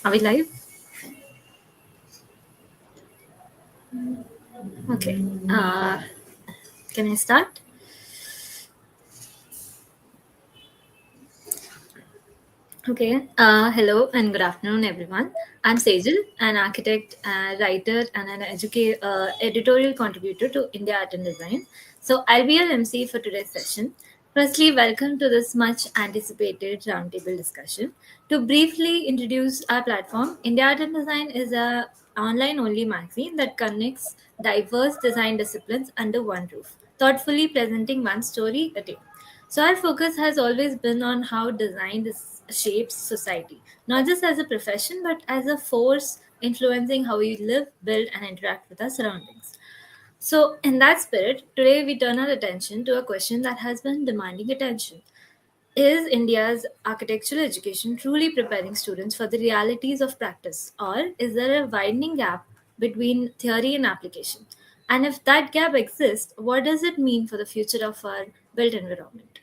Are we live? Okay. Can I start? Okay. Hello and good afternoon, everyone. I'm Sejal, an architect, writer, and an editorial contributor to India Art and Design. So I'll be your MC for today's session. Firstly, welcome to this much anticipated roundtable discussion. To briefly introduce our platform, India Art and Design is a online only magazine that connects diverse design disciplines under one roof, thoughtfully presenting one story a day. So our focus has always been on how shapes society, not just as a profession, but as a force influencing how we live, build, and interact with our surroundings. So, in that spirit, today we turn our attention to a question that has been demanding attention. Is India's architectural education truly preparing students for the realities of practice, or is there a widening gap between theory and application? And if that gap exists, what does it mean for the future of our built environment?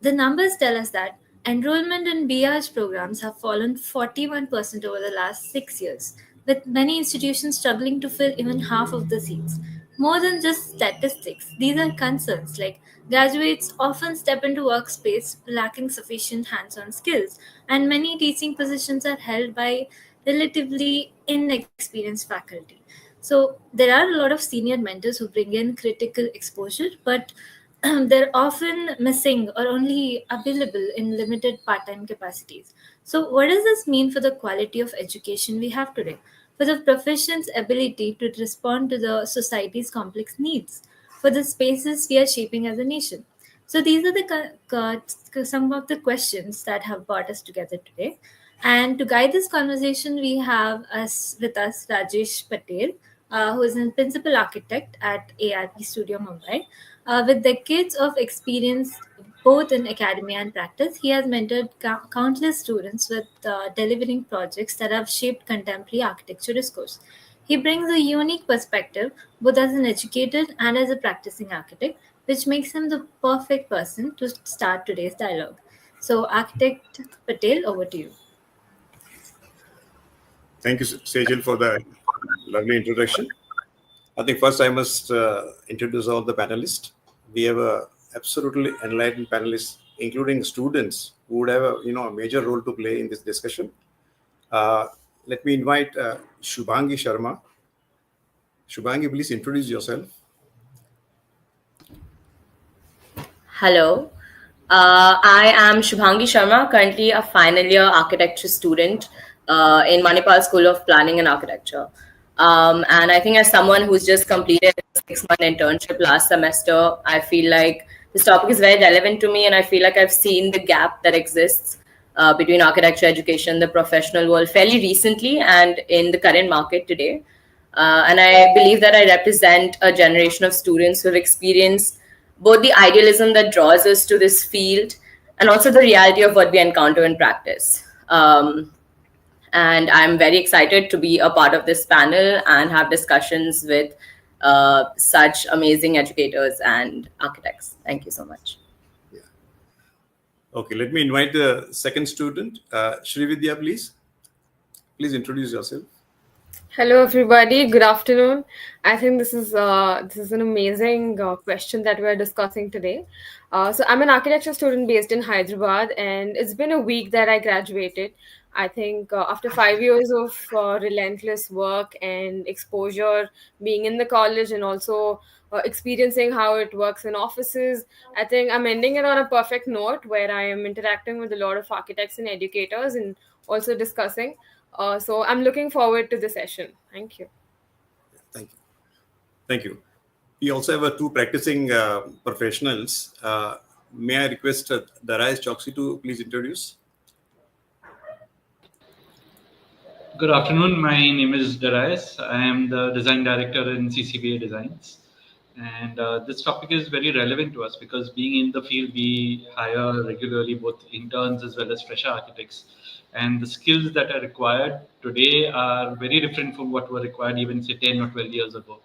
The numbers tell us that enrollment in BH programs have fallen 41% over the last 6 years, with many institutions struggling to fill even half of the seats. More than just statistics, these are concerns like graduates often step into workspace lacking sufficient hands on skills, and many teaching positions are held by relatively inexperienced faculty. So, there are a lot of senior mentors who bring in critical exposure, but they're often missing or only available in limited part time capacities. So, what does this mean for the quality of education we have today? For the profession's ability to respond to the society's complex needs, for the spaces we are shaping as a nation? So, these are some of the questions that have brought us together today. And to guide this conversation, we have with us Rajesh Patel, who is a principal architect at ARP Studio Mumbai. With decades of experience both in academia and practice, he has mentored countless students with delivering projects that have shaped contemporary architecture discourse. He brings a unique perspective, both as an educated and as a practicing architect, which makes him the perfect person to start today's dialogue. So, Architect Patel, over to you. Thank you, Sejal, for the lovely introduction. I think first I must introduce all the panelists. We have a absolutely enlightened panelists, including students who would have a major role to play in this discussion. Let me invite Shubhangi Sharma. Shubhangi, please introduce yourself. Hello, I am Shubhangi Sharma, currently a final year architecture student in Manipal School of Planning and Architecture. And I think as someone who's just completed a 6-month internship last semester, I feel like this topic is very relevant to me, and I feel like I've seen the gap that exists between architecture education and the professional world fairly recently and in the current market today. And I believe that I represent a generation of students who have experienced both the idealism that draws us to this field and also the reality of what we encounter in practice. And I'm very excited to be a part of this panel and have discussions with such amazing educators and architects. Thank you so much. Yeah. Okay, let me invite the second student, Srividya, please. Please introduce yourself. Hello, everybody. Good afternoon. I think this is an amazing question that we're discussing today. So I'm an architecture student based in Hyderabad, and it's been a week that I graduated. I think after 5 years of relentless work and exposure, being in the college and also experiencing how it works in offices, I think I'm ending it on a perfect note where I am interacting with a lot of architects and educators and also discussing. So I'm looking forward to the session. Thank you. Thank you. Thank you. We also have two practicing professionals. May I request Darayas Choksi to please introduce? Good afternoon. My name is Darayas. I am the design director in CCBA Designs. And this topic is very relevant to us because being in the field, we hire regularly both interns as well as fresher architects. And the skills that are required today are very different from what were required even, say, 10 or 12 years ago.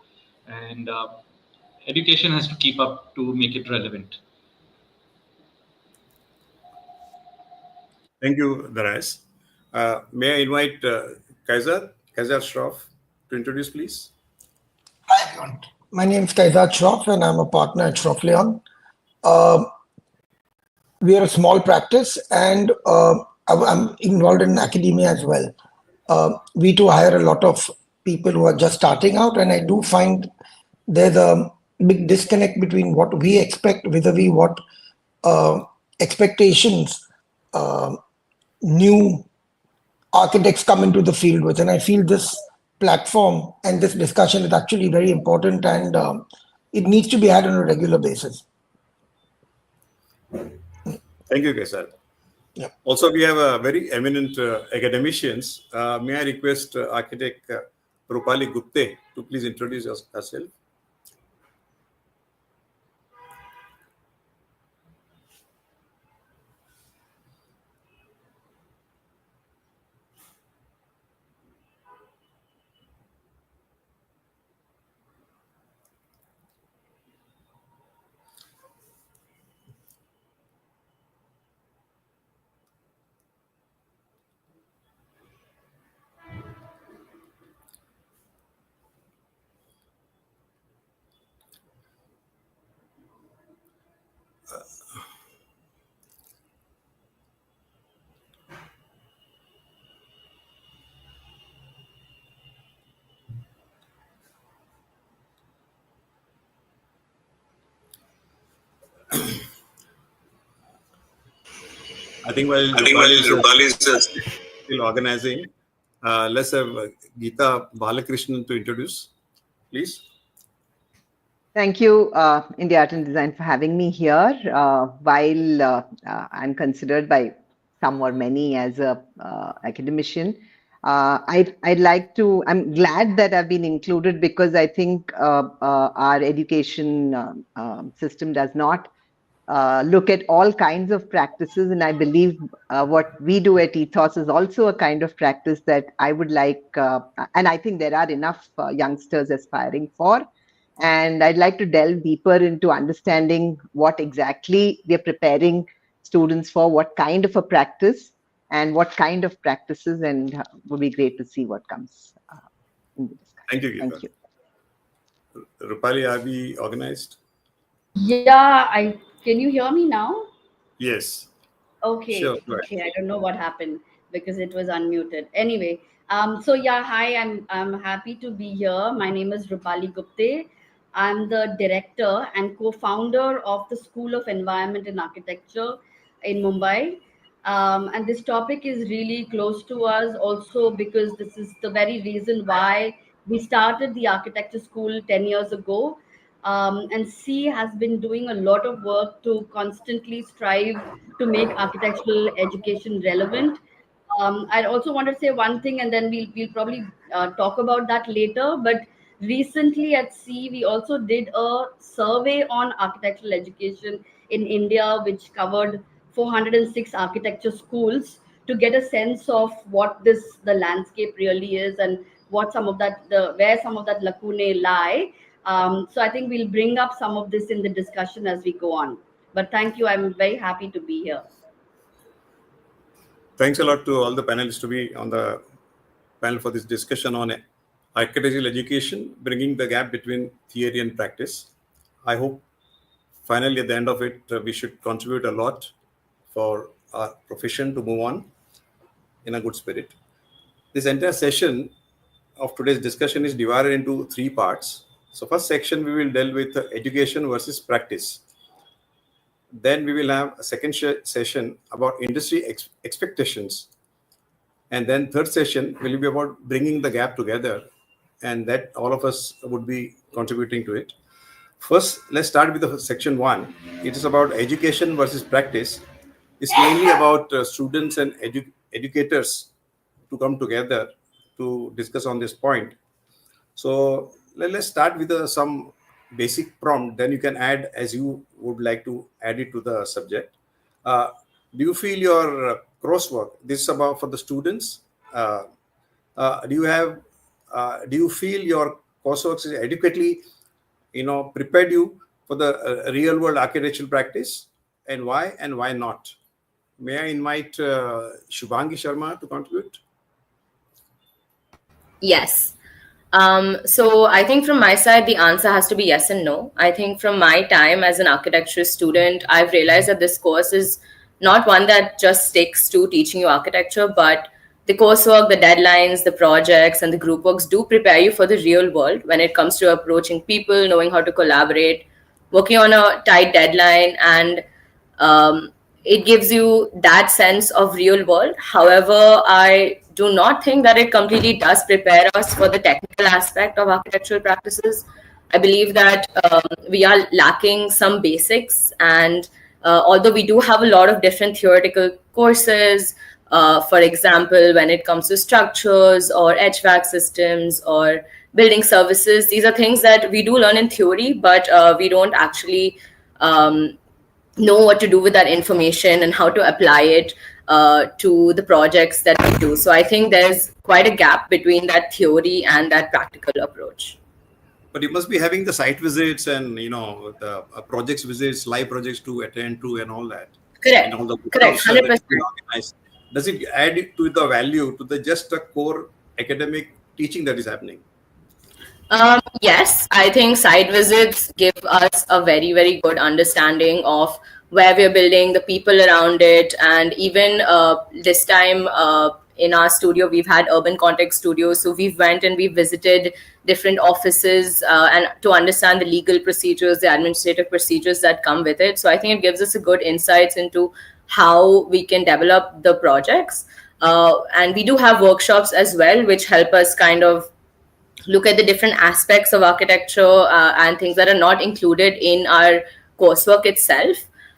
And education has to keep up to make it relevant. Thank you, Darais. May I invite Kaiser Shroff to introduce, please? Hi, everyone. My name is Kaizad Shroff, and I'm a partner at Shroff Leon. Uh, we are a small practice, and I'm involved in academia as well. We too hire a lot of people who are just starting out, and I do find there's a big disconnect between what we expect vis-a-vis what uh, expectations new architects come into the field with. And I feel this platform and this discussion is actually very important, and it needs to be had on a regular basis. Thank you, Kaiser. Yeah. Also, we have a very eminent academicians. May I request architect Rupali Gupte to please introduce herself? I think while Rupali is still organizing, let's have Geeta Balakrishnan to introduce, please. Thank you, India Art and Design, for having me here. While I'm considered by some or many as a academician, I'd like to. I'm glad that I've been included, because I think our education system does not look at all kinds of practices, and I believe what we do at Ethos is also a kind of practice that I would like, and I think there are enough youngsters aspiring for. And I'd like to delve deeper into understanding what exactly we're preparing students for, what kind of a practice, and what kind of practices, and would be great to see what comes in the discussion. Thank you, Geeta. Thank you. Rupali, are we organized? Yeah, can you hear me now? Yes. Okay, Sure. okay. I don't know what happened because it was unmuted. Anyway, so yeah, hi. I'm happy to be here. My name is Rupali Gupte. I'm the director and co-founder of the School of Environment and Architecture in Mumbai. And this topic is really close to us also because this is the very reason why we started the architecture school 10 years ago. And C has been doing a lot of work to constantly strive to make architectural education relevant. I also want to say one thing, and then we'll probably talk about that later. But recently at C, we also did a survey on architectural education in India, which covered 406 architecture schools to get a sense of what the landscape really is and what some of that where some of that lacunae lie. So I think we'll bring up some of this in the discussion as we go on. But thank you. I'm very happy to be here. Thanks a lot to all the panelists to be on the panel for this discussion on architectural education, bringing the gap between theory and practice. I hope finally at the end of it, we should contribute a lot for our profession to move on in a good spirit. This entire session of today's discussion is divided into 3 parts. So first section, we will deal with education versus practice. Then we will have a second session about industry expectations. And then third session will be about bringing the gap together, and that all of us would be contributing to it. First, let's start with the section 1. It is about education versus practice. It's mainly about students and educators to come together to discuss on this point. So let's start with some basic prompt. Then you can add as you would like to add it to the subject. Do you feel your coursework, this is about for the students? Do you feel your coursework is adequately, prepared you for the real world architectural practice, and why not? May I invite Shubhangi Sharma to contribute? Yes. So I think from my side, the answer has to be yes and no. I think from my time as an architecture student, I've realized that this course is not one that just sticks to teaching you architecture, but the coursework, the deadlines, the projects, and the group works do prepare you for the real world when it comes to approaching people, knowing how to collaborate, working on a tight deadline, and it gives you that sense of real world. However, I do not think that it completely does prepare us for the technical aspect of architectural practices. I believe that we are lacking some basics, and although we do have a lot of different theoretical courses, for example, when it comes to structures or HVAC systems or building services, these are things that we do learn in theory, but we don't actually know what to do with that information and how to apply it to the projects that we do. So I think there's quite a gap between that theory and that practical approach. But you must be having the site visits and the projects visits, live projects to attend to, and all that. Correct. And all the Correct. 100%. Does it add to the value to the just the core academic teaching that is happening? Yes, I think site visits give us a very, very good understanding of where we're building, the people around it, and even this time in our studio, we've had urban context studios. So we've went and we visited different offices and to understand the legal procedures, the administrative procedures that come with it. So I think it gives us a good insights into how we can develop the projects. And we do have workshops as well, which help us kind of look at the different aspects of architecture and things that are not included in our coursework itself.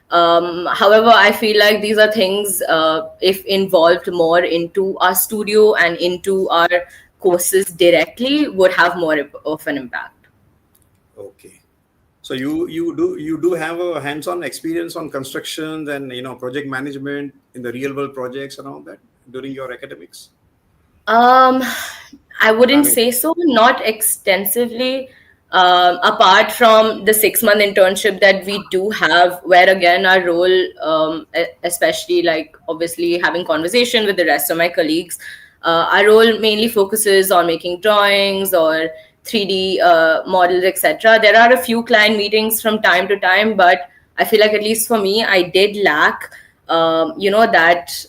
However, I feel like these are things, if involved more into our studio and into our courses directly, would have more of an impact. Okay. So you do have a hands-on experience on construction and project management in the real world projects and all that during your academics? I wouldn't say so, not extensively. Apart from the 6-month internship that we do have, where again our role, especially like obviously having conversation with the rest of my colleagues, our role mainly focuses on making drawings or 3D models, etc. There are a few client meetings from time to time, but I feel like at least for me, I did lack, that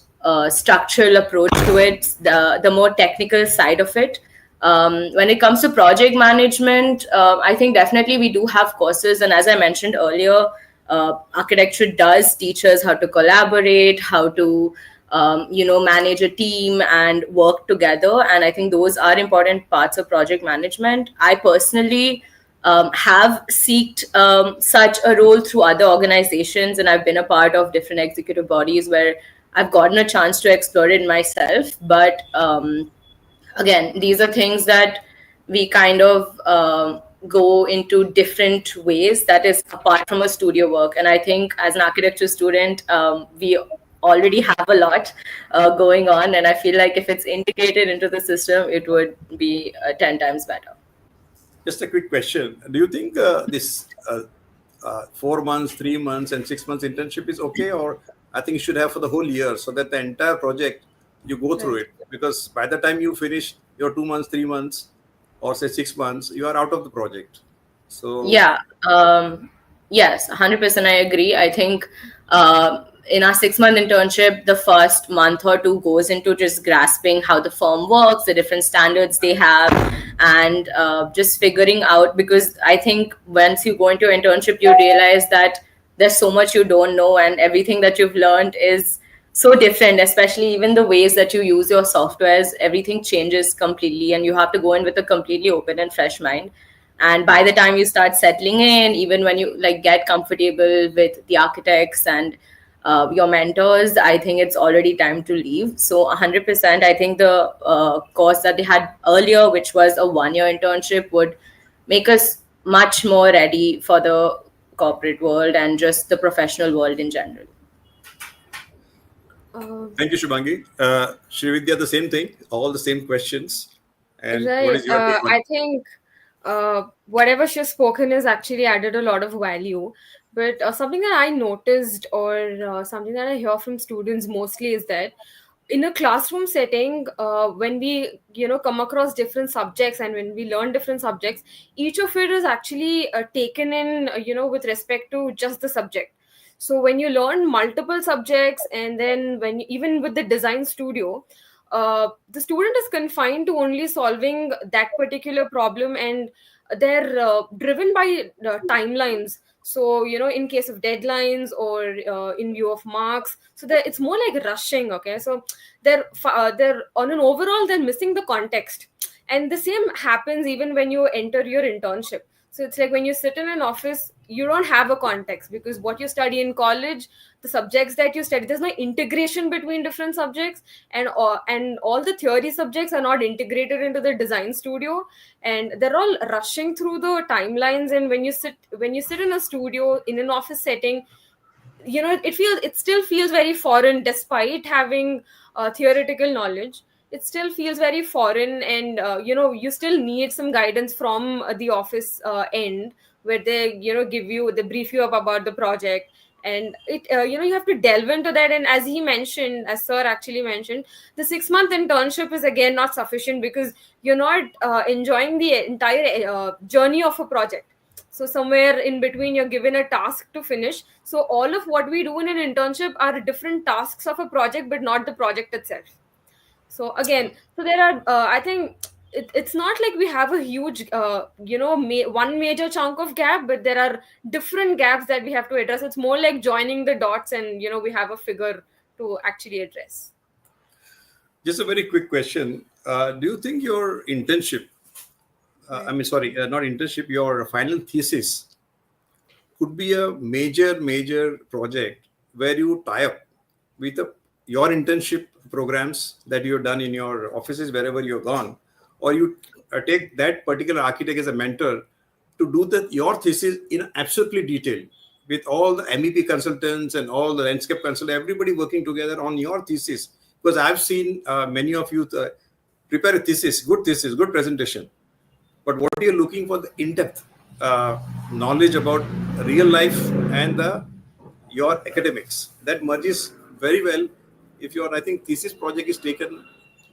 structural approach to it, the more technical side of it. When it comes to project management, I think definitely we do have courses. And as I mentioned earlier, architecture does teach us how to collaborate, how to, manage a team and work together. And I think those are important parts of project management. I personally have sought such a role through other organizations, and I've been a part of different executive bodies where I've gotten a chance to explore it myself. But again, these are things that we kind of go into different ways, that is apart from a studio work. And I think as an architecture student, we already have a lot going on, and I feel like if it's integrated into the system, it would be 10 times better. Just a quick question. Do you think this 4 months, 3 months, and 6 months internship is okay, or I think you should have for the whole year so that the entire project you go through it? Because by the time you finish your 2 months, 3 months, or say 6 months, you are out of the project. So yeah, yes, 100%. I agree. I think in our 6-month internship, the first month or two goes into just grasping how the firm works, the different standards they have, and just figuring out, because I think once you go into internship, you realize that there's so much you don't know, and everything that you've learned is so different, especially even the ways that you use your softwares. Everything changes completely, and you have to go in with a completely open and fresh mind. And by the time you start settling in, even when you get comfortable with the architects and your mentors, I think it's already time to leave. So 100%, I think the course that they had earlier, which was a 1-year internship, would make us much more ready for the corporate world and just the professional world in general. Thank you, Shubhangi. Srividya, the same thing, all the same questions. And right. What is your take on I think whatever she's spoken has actually added a lot of value, But something that I noticed, or something that I hear from students mostly, is that in a classroom setting, when we come across different subjects and when we learn different subjects, each of it is actually taken in with respect to just the subject. So when you learn multiple subjects, and then even with the design studio, the student is confined to only solving that particular problem, and they're driven by timelines. So in case of deadlines, or in view of marks, so it's more like rushing. Okay, so they're on an overall, they're missing the context. And the same happens even when you enter your internship. So it's like when you sit in an office, you don't have a context, because what you study in college, the subjects that you study, there's no integration between different subjects. And all the theory subjects are not integrated into the design studio, and they're all rushing through the timelines. And when you sit in a studio in an office setting, it still feels very foreign, despite having theoretical knowledge. It still feels very foreign, and you still need some guidance from the office end, where they brief you up about the project. And you have to delve into that. And as he mentioned, as sir actually mentioned, the 6-month internship is again not sufficient, because you're not enjoying the entire journey of a project. So somewhere in between, you're given a task to finish. So all of what we do in an internship are different tasks of a project, but not the project itself. So again, so there are I think it's not like we have a huge one major chunk of gap, but there are different gaps that we have to address. It's more like joining the dots, and we have a figure to actually address. Just a very quick question. Do you think your internship, not internship, your final thesis could be a major project where you tie up with your internship programs that you've done in your offices wherever you're gone, or you take that particular architect as a mentor to do your thesis in absolutely detail with all the MEP consultants and all the landscape consultants, everybody working together on your thesis. Because I've seen many of you prepare a thesis, good presentation, but what you're looking for, the in-depth knowledge about real life and your academics, that merges very well if your, I think, thesis project is taken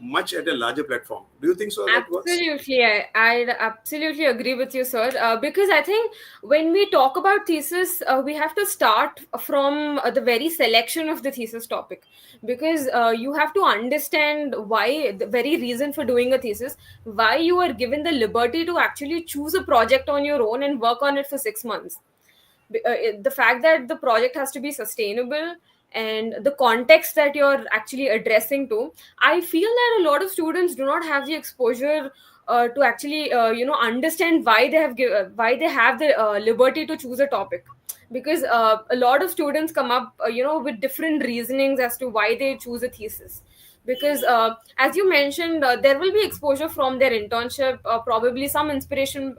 much at a larger platform. Do you think so that works? Absolutely, I absolutely agree with you, sir. Because I think when we talk about thesis, we have to start from the very selection of the thesis topic, because you have to understand why, the very reason for doing a thesis, why you are given the liberty to actually choose a project on your own and work on it for 6 months. The fact that the project has to be sustainable, and the context that you're actually addressing to, I feel that a lot of students do not have the exposure to actually understand why why they have the liberty to choose a topic. Because a lot of students come up with different reasonings as to why they choose a thesis. Because as you mentioned, there will be exposure from their internship, probably some inspiration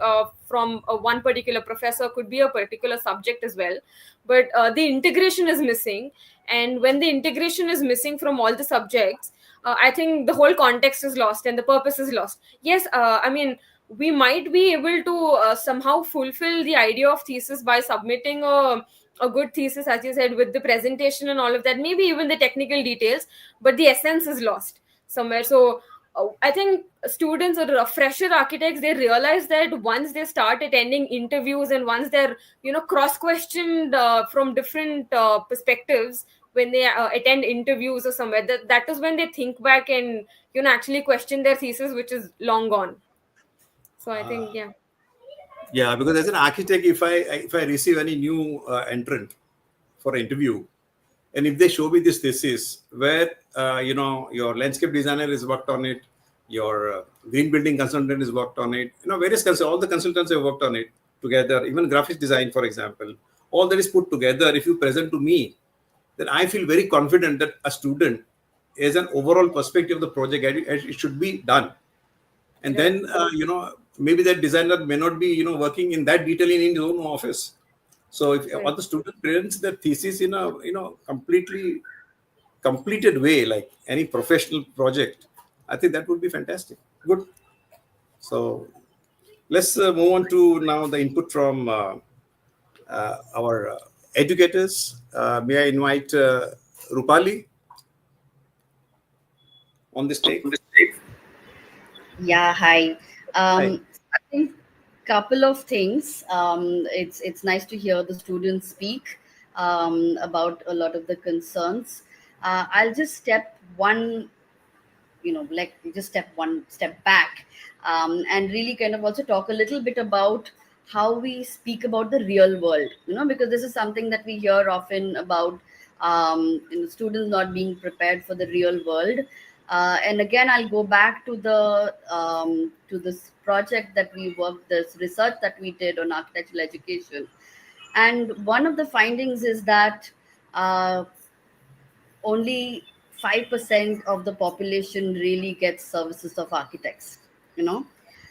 from one particular professor, could be a particular subject as well. But the integration is missing. And when the integration is missing from all the subjects, I think the whole context is lost and the purpose is lost. Yes, I mean, we might be able to somehow fulfill the idea of thesis by submitting a good thesis, as you said, with the presentation and all of that, maybe even the technical details, but the essence is lost somewhere. So I think students or fresher architects, they realize that once they start attending interviews, and once they're cross questioned from different perspectives, when they attend interviews or somewhere, that is when they think back and actually question their thesis, which is long gone. So I think, yeah. Yeah, because as an architect, if I receive any new entrant for an interview, and if they show me this thesis where your landscape designer is worked on it, your green building consultant is worked on it, various all the consultants have worked on it together, even graphics design, for example, all that is put together. If you present to me, then I feel very confident that a student has an overall perspective of the project as it should be done. And then maybe that designer may not be working in that detail in his own office. So if all the student presents their thesis in a completely completed way, like any professional project, I think that would be fantastic. Good. So let's move on to now the input from our educators. May I invite Rupali on the stage? Yeah, hi. Hi. I think couple of things. It's nice to hear the students speak about a lot of the concerns. I'll just step one, like just step one step back, and really kind of also talk a little bit about how we speak about the real world, because this is something that we hear often about, students not being prepared for the real world. And again, I'll go back to this project that we worked, this research that we did on architectural education. And one of the findings is that uh, only 5% of the population really gets services of architects, you know.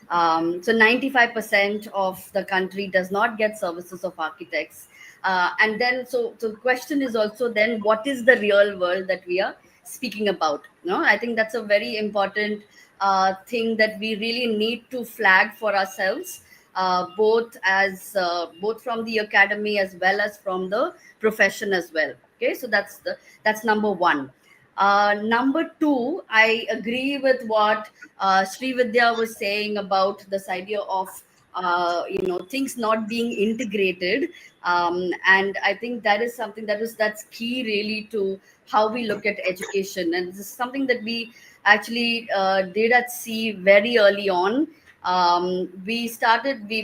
So 95% of the country does not get services of architects. And then, so the question is also then, what is the real world that we are speaking about? I think that's a very important thing that we really need to flag for ourselves, both from the academy as well as from the profession as well. Okay, so that's number one. Number two, I agree with what Sri Vidya was saying about this idea of things not being integrated, and I think that is something that's key really to how we look at education, and this is something that we actually did at sea very early on. We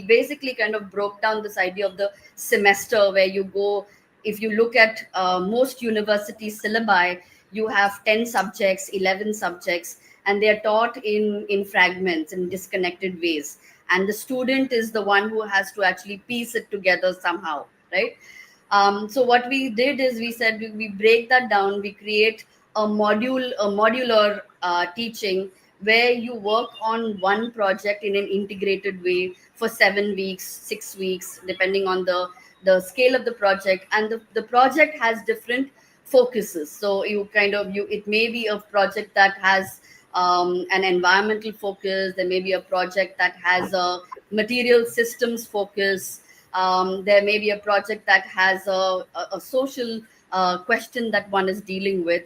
basically kind of broke down this idea of the semester where you go. If you look at most university syllabi, you have 10 subjects, 11 subjects, and they are taught in fragments, in disconnected ways. And the student is the one who has to actually piece it together somehow, right? So what we did is we said we break that down, we create a modular teaching where you work on one project in an integrated way for 7 weeks, 6 weeks, depending on the scale of the project. And the project has different focuses. So it may be a project that has an environmental focus. There may be a project that has a material systems focus. There may be a project that has a social question that one is dealing with.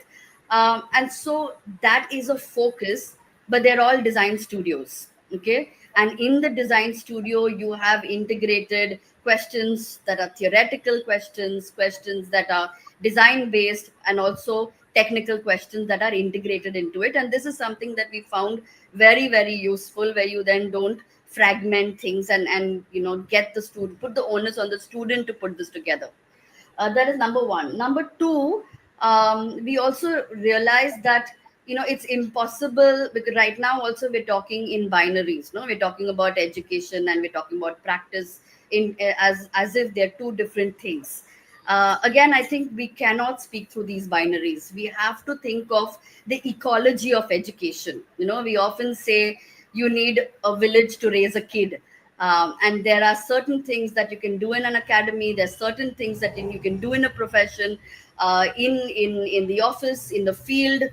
And so that is a focus, but they're all design studios. Okay. And in the design studio, you have integrated questions that are theoretical questions, questions that are design based, and also technical questions that are integrated into it. And this is something that we found very, very useful, where you then don't fragment things and get the student, put the onus on the student to put this together. That is number one. Number two, we also realized that it's impossible, because right now also we're talking in binaries. No, we're talking about education and we're talking about practice in as if they're two different things. Again, I think we cannot speak through these binaries. We have to think of the ecology of education. We often say you need a village to raise a kid. And there are certain things that you can do in an academy. There's certain things that you can do in a profession, in the office, in the field.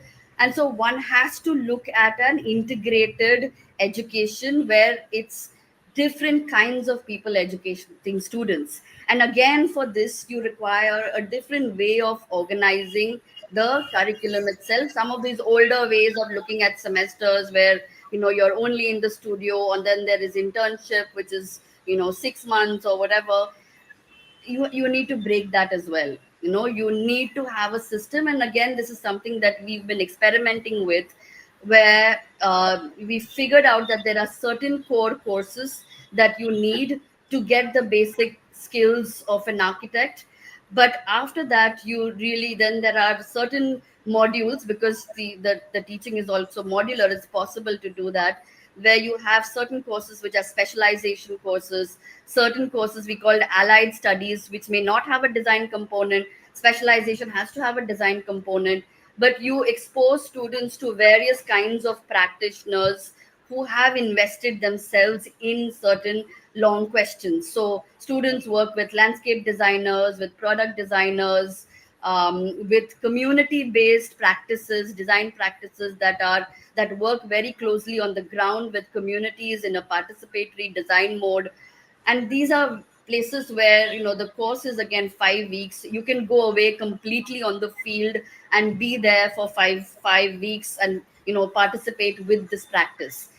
And so one has to look at an integrated education where it's different kinds of people educating students. And again, for this, you require a different way of organizing the curriculum itself. Some of these older ways of looking at semesters where you're only in the studio, and then there is internship, which is 6 months or whatever. You need to break that as well. You need to have a system. And again, this is something that we've been experimenting with, where we figured out that there are certain core courses that you need to get the basic skills of an architect. But after that, you really, then there are certain modules, because the teaching is also modular. It's possible to do that, where you have certain courses which are specialization courses, certain courses we call allied studies, which may not have a design component. Specialization has to have a design component, but you expose students to various kinds of practitioners who have invested themselves in certain long questions. So students work with landscape designers, with product designers, with community-based practices, design practices that work very closely on the ground with communities in a participatory design mode. And these are places where the course is again 5 weeks. You can go away completely on the field and be there for five weeks and participate with this practice.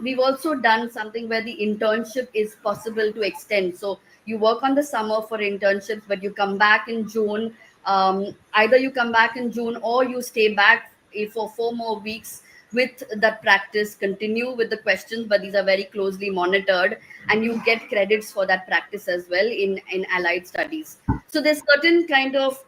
We've also done something where the internship is possible to extend. So you work on the summer for internships, but you come back in June. Either you come back in June or you stay back for 4 more weeks with that practice, continue with the questions, but these are very closely monitored, and you get credits for that practice as well in allied studies. So there's certain kind of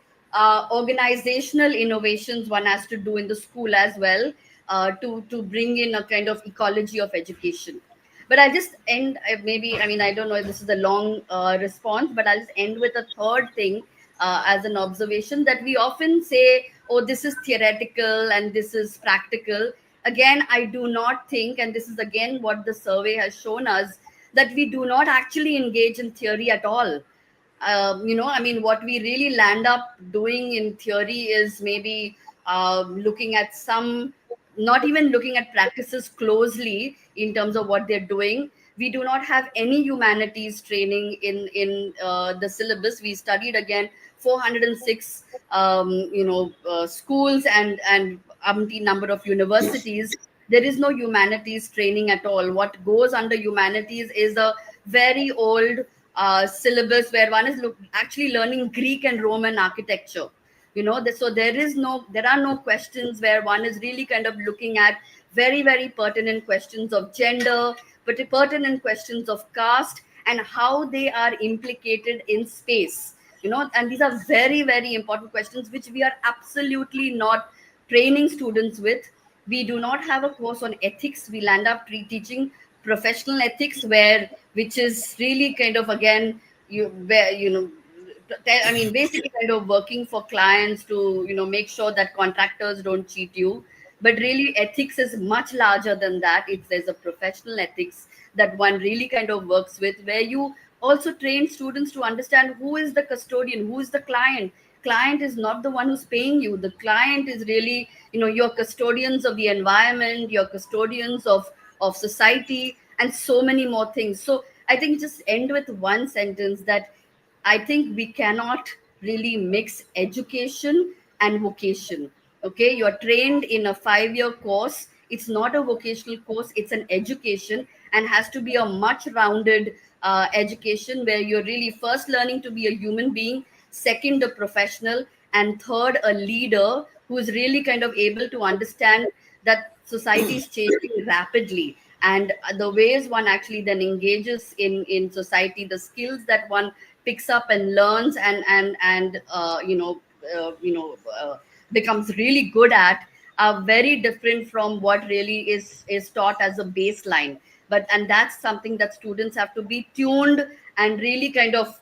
organizational innovations one has to do in the school as well, to bring in a kind of ecology of education. But I'll just end, maybe, I mean, I don't know if this is a long response, but I'll just end with a third thing, as an observation, that we often say, oh, this is theoretical and this is practical. Again, I do not think, and this is again what the survey has shown us, that we do not actually engage in theory at all. I mean, what we really land up doing in theory is maybe looking at some, not even looking at practices closely in terms of what they're doing. We do not have any humanities training in the syllabus. We studied again 406 schools and umpteen number of universities. There is no humanities training at all. What goes under humanities is a very old syllabus where one is actually learning Greek and Roman architecture. So there are no questions where one is really kind of looking at very, very pertinent questions of gender, but pertinent questions of caste and how they are implicated in space. And these are very, very important questions which we are absolutely not training students with. We do not have a course on ethics. We'll end up teaching professional ethics, which is really kind of, again, I mean, basically kind of working for clients to make sure that contractors don't cheat you. But really, ethics is much larger than that. There's a professional ethics that one really kind of works with, where you also train students to understand who is the custodian, who is the client. Client is not the one who's paying you. The client is really, your custodians of the environment, your custodians of society, and so many more things. So I think just end with one sentence, that I think we cannot really mix education and vocation. Okay, you're trained in a 5-year course. It's not a vocational course, it's an education, and has to be a much rounded education, where you're really first learning to be a human being, second, a professional, and third, a leader who is really kind of able to understand that society is changing rapidly, and the ways one actually then engages in society, the skills that one picks up and learns and becomes really good at, are very different from what really is taught as a baseline. And that's something that students have to be tuned, and really kind of,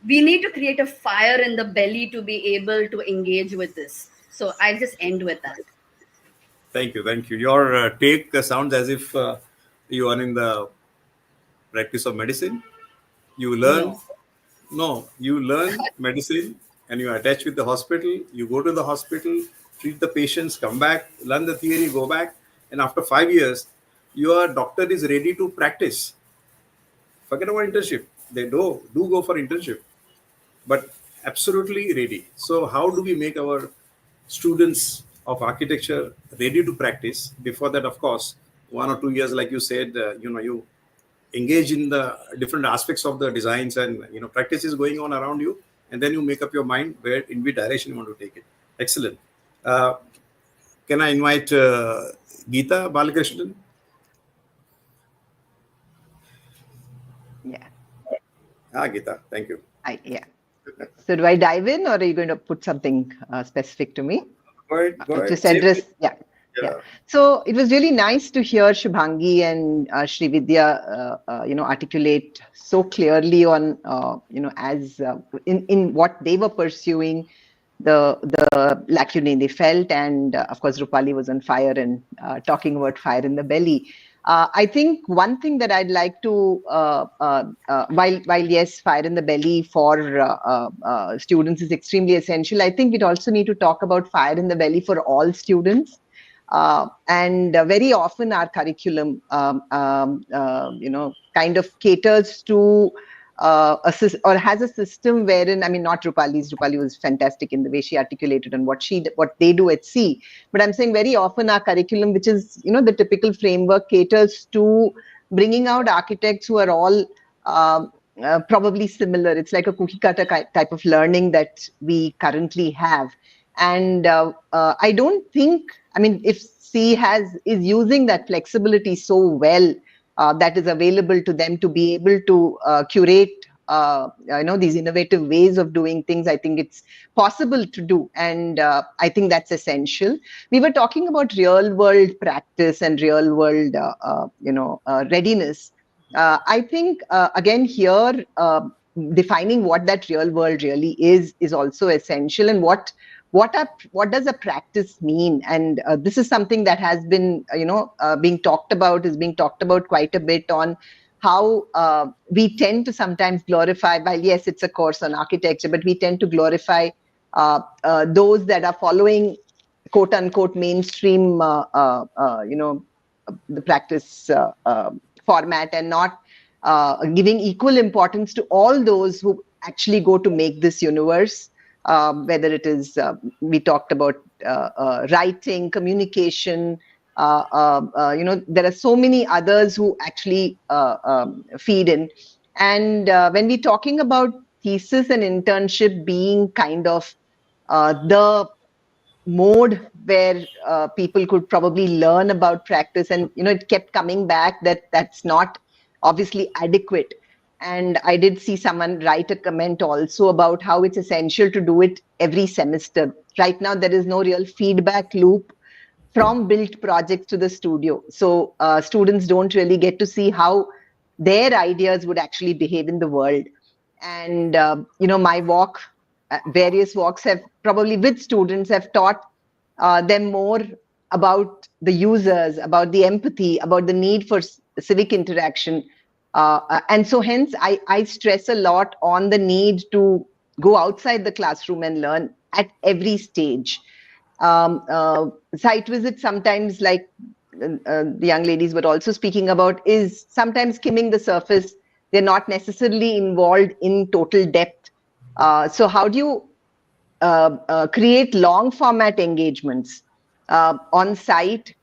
we need to create a fire in the belly to be able to engage with this. So I'll just end with that. Thank you. Thank you. Your take sounds as if you are in the practice of medicine. You learn, you learn medicine and you attach with the hospital. You go to the hospital, treat the patients, come back, learn the theory, go back. And after 5 years, your doctor is ready to practice. Forget about internship. They do go for internship, but absolutely ready. So how do we make our students of architecture ready to practice? Before that, of course, 1 or 2 years, like you said, you engage in the different aspects of the designs, and practice is going on around you, and then you make up your mind where, in which direction you want to take it. Excellent. Can I invite Geeta Balakrishnan? Yeah. Geeta, thank you. Yeah. So do I dive in, or are you going to put something specific to me? Go ahead. Just address, yeah. So it was really nice to hear Shubhangi and Srividya, articulate so clearly on, as in what they were pursuing, the lacunae they felt, and of course Rupali was on fire and talking about fire in the belly. I think one thing that I'd like to, while yes, fire in the belly for students is extremely essential, I think we'd also need to talk about fire in the belly for all students. And very often our curriculum, kind of caters to or has a system wherein, I mean, not Rupali was fantastic in the way she articulated on what they do at C, but I'm saying very often our curriculum, which is, the typical framework, caters to bringing out architects who are all probably similar. It's like a cookie cutter type of learning that we currently have. And I don't think, I mean, if C is using that flexibility so well, that is available to them to be able to curate these innovative ways of doing things, I think it's possible to do, and I think that's essential. We were talking about real world practice and real world readiness. I think again here, defining what that real world really is also essential, and what does a practice mean? And this is something that has been being talked about quite a bit, on how we tend to sometimes glorify, while yes, it's a course on architecture, but we tend to glorify those that are following quote unquote mainstream the practice format, and not giving equal importance to all those who actually go to make this universe. Whether it is, we talked about writing, communication, there are so many others who actually feed in. And when we're talking about thesis and internship being kind of the mode where people could probably learn about practice, and it kept coming back that that's not obviously adequate. And I did see someone write a comment also about how it's essential to do it every semester. Right now there is no real feedback loop from built projects to the studio, so students don't really get to see how their ideas would actually behave in the world. And my walk, various walks have probably with students have taught them more about the users, about the empathy, about the need for civic interaction. And so hence I stress a lot on the need to go outside the classroom and learn at every stage. Site visits sometimes, like the young ladies were also speaking about, is sometimes skimming the surface. They're not necessarily involved in total depth. So how do you create long format engagements on site?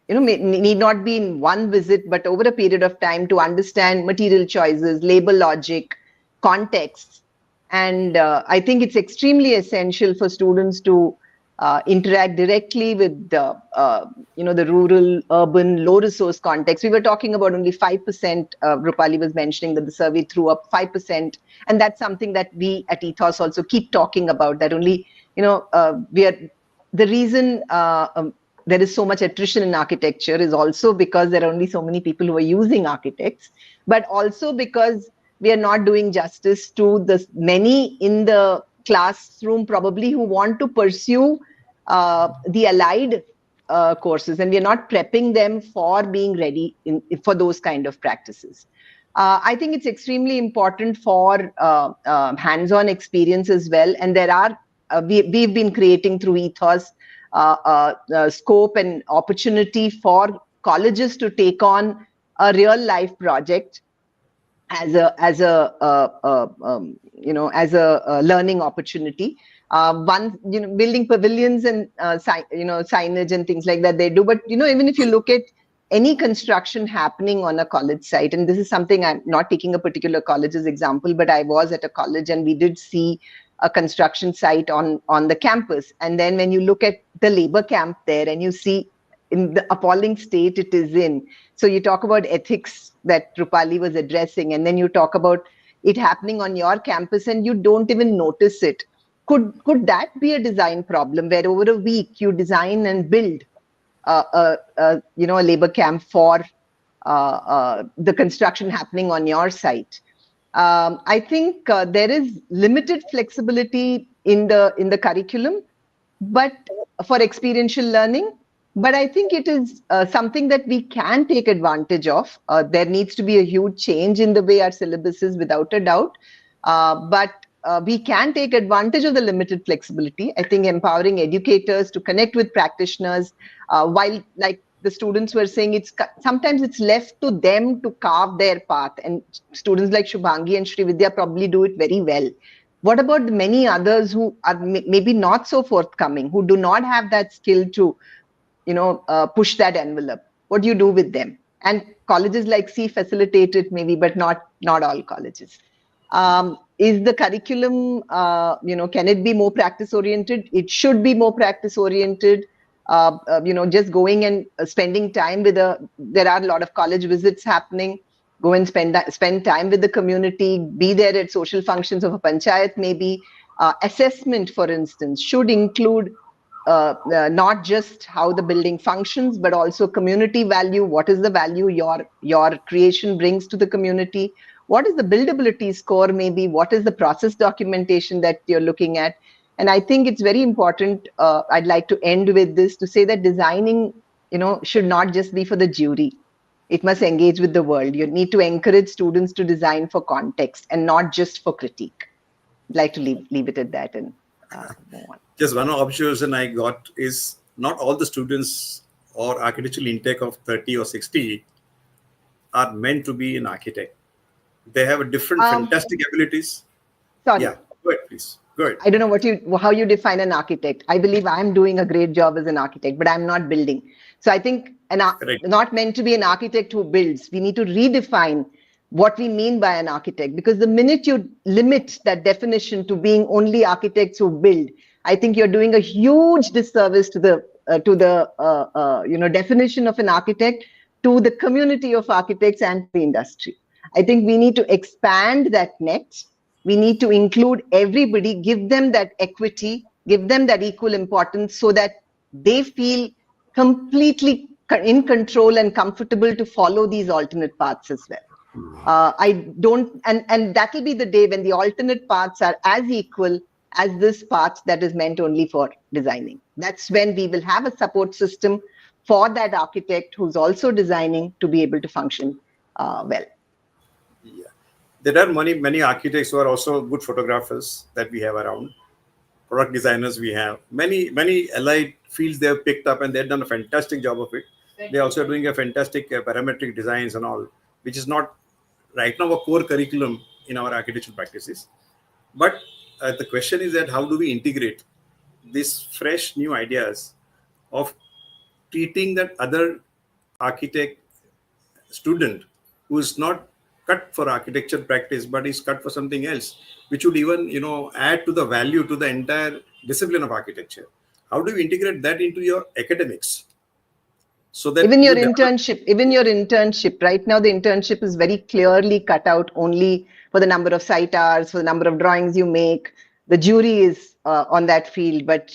Need not be in one visit, but over a period of time, to understand material choices, labor logic, contexts. And I think it's extremely essential for students to interact directly with the rural, urban, low resource context. We were talking about only 5%. Rupali was mentioning that the survey threw up 5%, and that's something that we at Ethos also keep talking about. That only we are the reason there is so much attrition in architecture is also because there are only so many people who are using architects, but also because we are not doing justice to the many in the classroom probably who want to pursue the allied courses, and we are not prepping them for being ready for those kind of practices. I think it's extremely important for hands-on experience as well, and there are we've been creating through Ethos scope and opportunity for colleges to take on a real life project as a learning opportunity. Building pavilions and signage and things like that they do, but even if you look at any construction happening on a college site, and this is something, I'm not taking a particular college as example, but I was at a college and we did see a construction site on the campus. And then when you look at the labor camp there and you see in the appalling state it is in, so you talk about ethics that Rupali was addressing, and then you talk about it happening on your campus and you don't even notice it. Could that be a design problem where over a week you design and build a labor camp for the construction happening on your site? I think there is limited flexibility in the curriculum, but for experiential learning. But I think it is something that we can take advantage of. There needs to be a huge change in the way our syllabus is, without a doubt. But we can take advantage of the limited flexibility. I think empowering educators to connect with practitioners, while, like the students were saying sometimes it's left to them to carve their path. And students like Shubhangi and Srividya probably do it very well. What about the many others who are maybe not so forthcoming, who do not have that skill to, push that envelope? What do you do with them? And colleges like C facilitate it maybe, but not all colleges. Is the curriculum, can it be more practice oriented? It should be more practice oriented. Just going and spending time there are a lot of college visits happening. Go and spend time with the community, be there at social functions of a panchayat maybe. Assessment, for instance, should include not just how the building functions, but also community value. What is the value your creation brings to the community? What is the buildability score maybe? What is the process documentation that you're looking at? And I think it's very important. I'd like to end with this to say that designing, should not just be for the jury. It must engage with the world. You need to encourage students to design for context and not just for critique. I'd like to leave it at that and move on. Just one observation I got is not all the students or architectural intake of 30 or 60 are meant to be an architect. They have a different fantastic abilities. Sorry. Yeah, go ahead, please. Go ahead. I don't know how you define an architect. I believe I'm doing a great job as an architect, but I'm not building. So I think not meant to be an architect who builds. We need to redefine what we mean by an architect, because the minute you limit that definition to being only architects who build, I think you're doing a huge disservice to the definition of an architect, to the community of architects and the industry. I think we need to expand that net. We need to include everybody, give them that equity, give them that equal importance so that they feel completely in control and comfortable to follow these alternate paths as well. And that will be the day when the alternate paths are as equal as this path that is meant only for designing. That's when we will have a support system for that architect who's also designing to be able to function well. Yeah. There are many architects who are also good photographers that we have around. Product designers we have. Many allied fields they have picked up and they've done a fantastic job of it. They're also doing a fantastic parametric designs and all, which is not right now a core curriculum in our architectural practices. But the question is that how do we integrate these fresh new ideas of treating that other architect student who is not cut for architecture practice but is cut for something else, which would even add to the value to the entire discipline of architecture. How do you integrate that into your academics? So that even your internship right now, the internship is very clearly cut out only for the number of site hours, for the number of drawings you make. The jury is on that field, but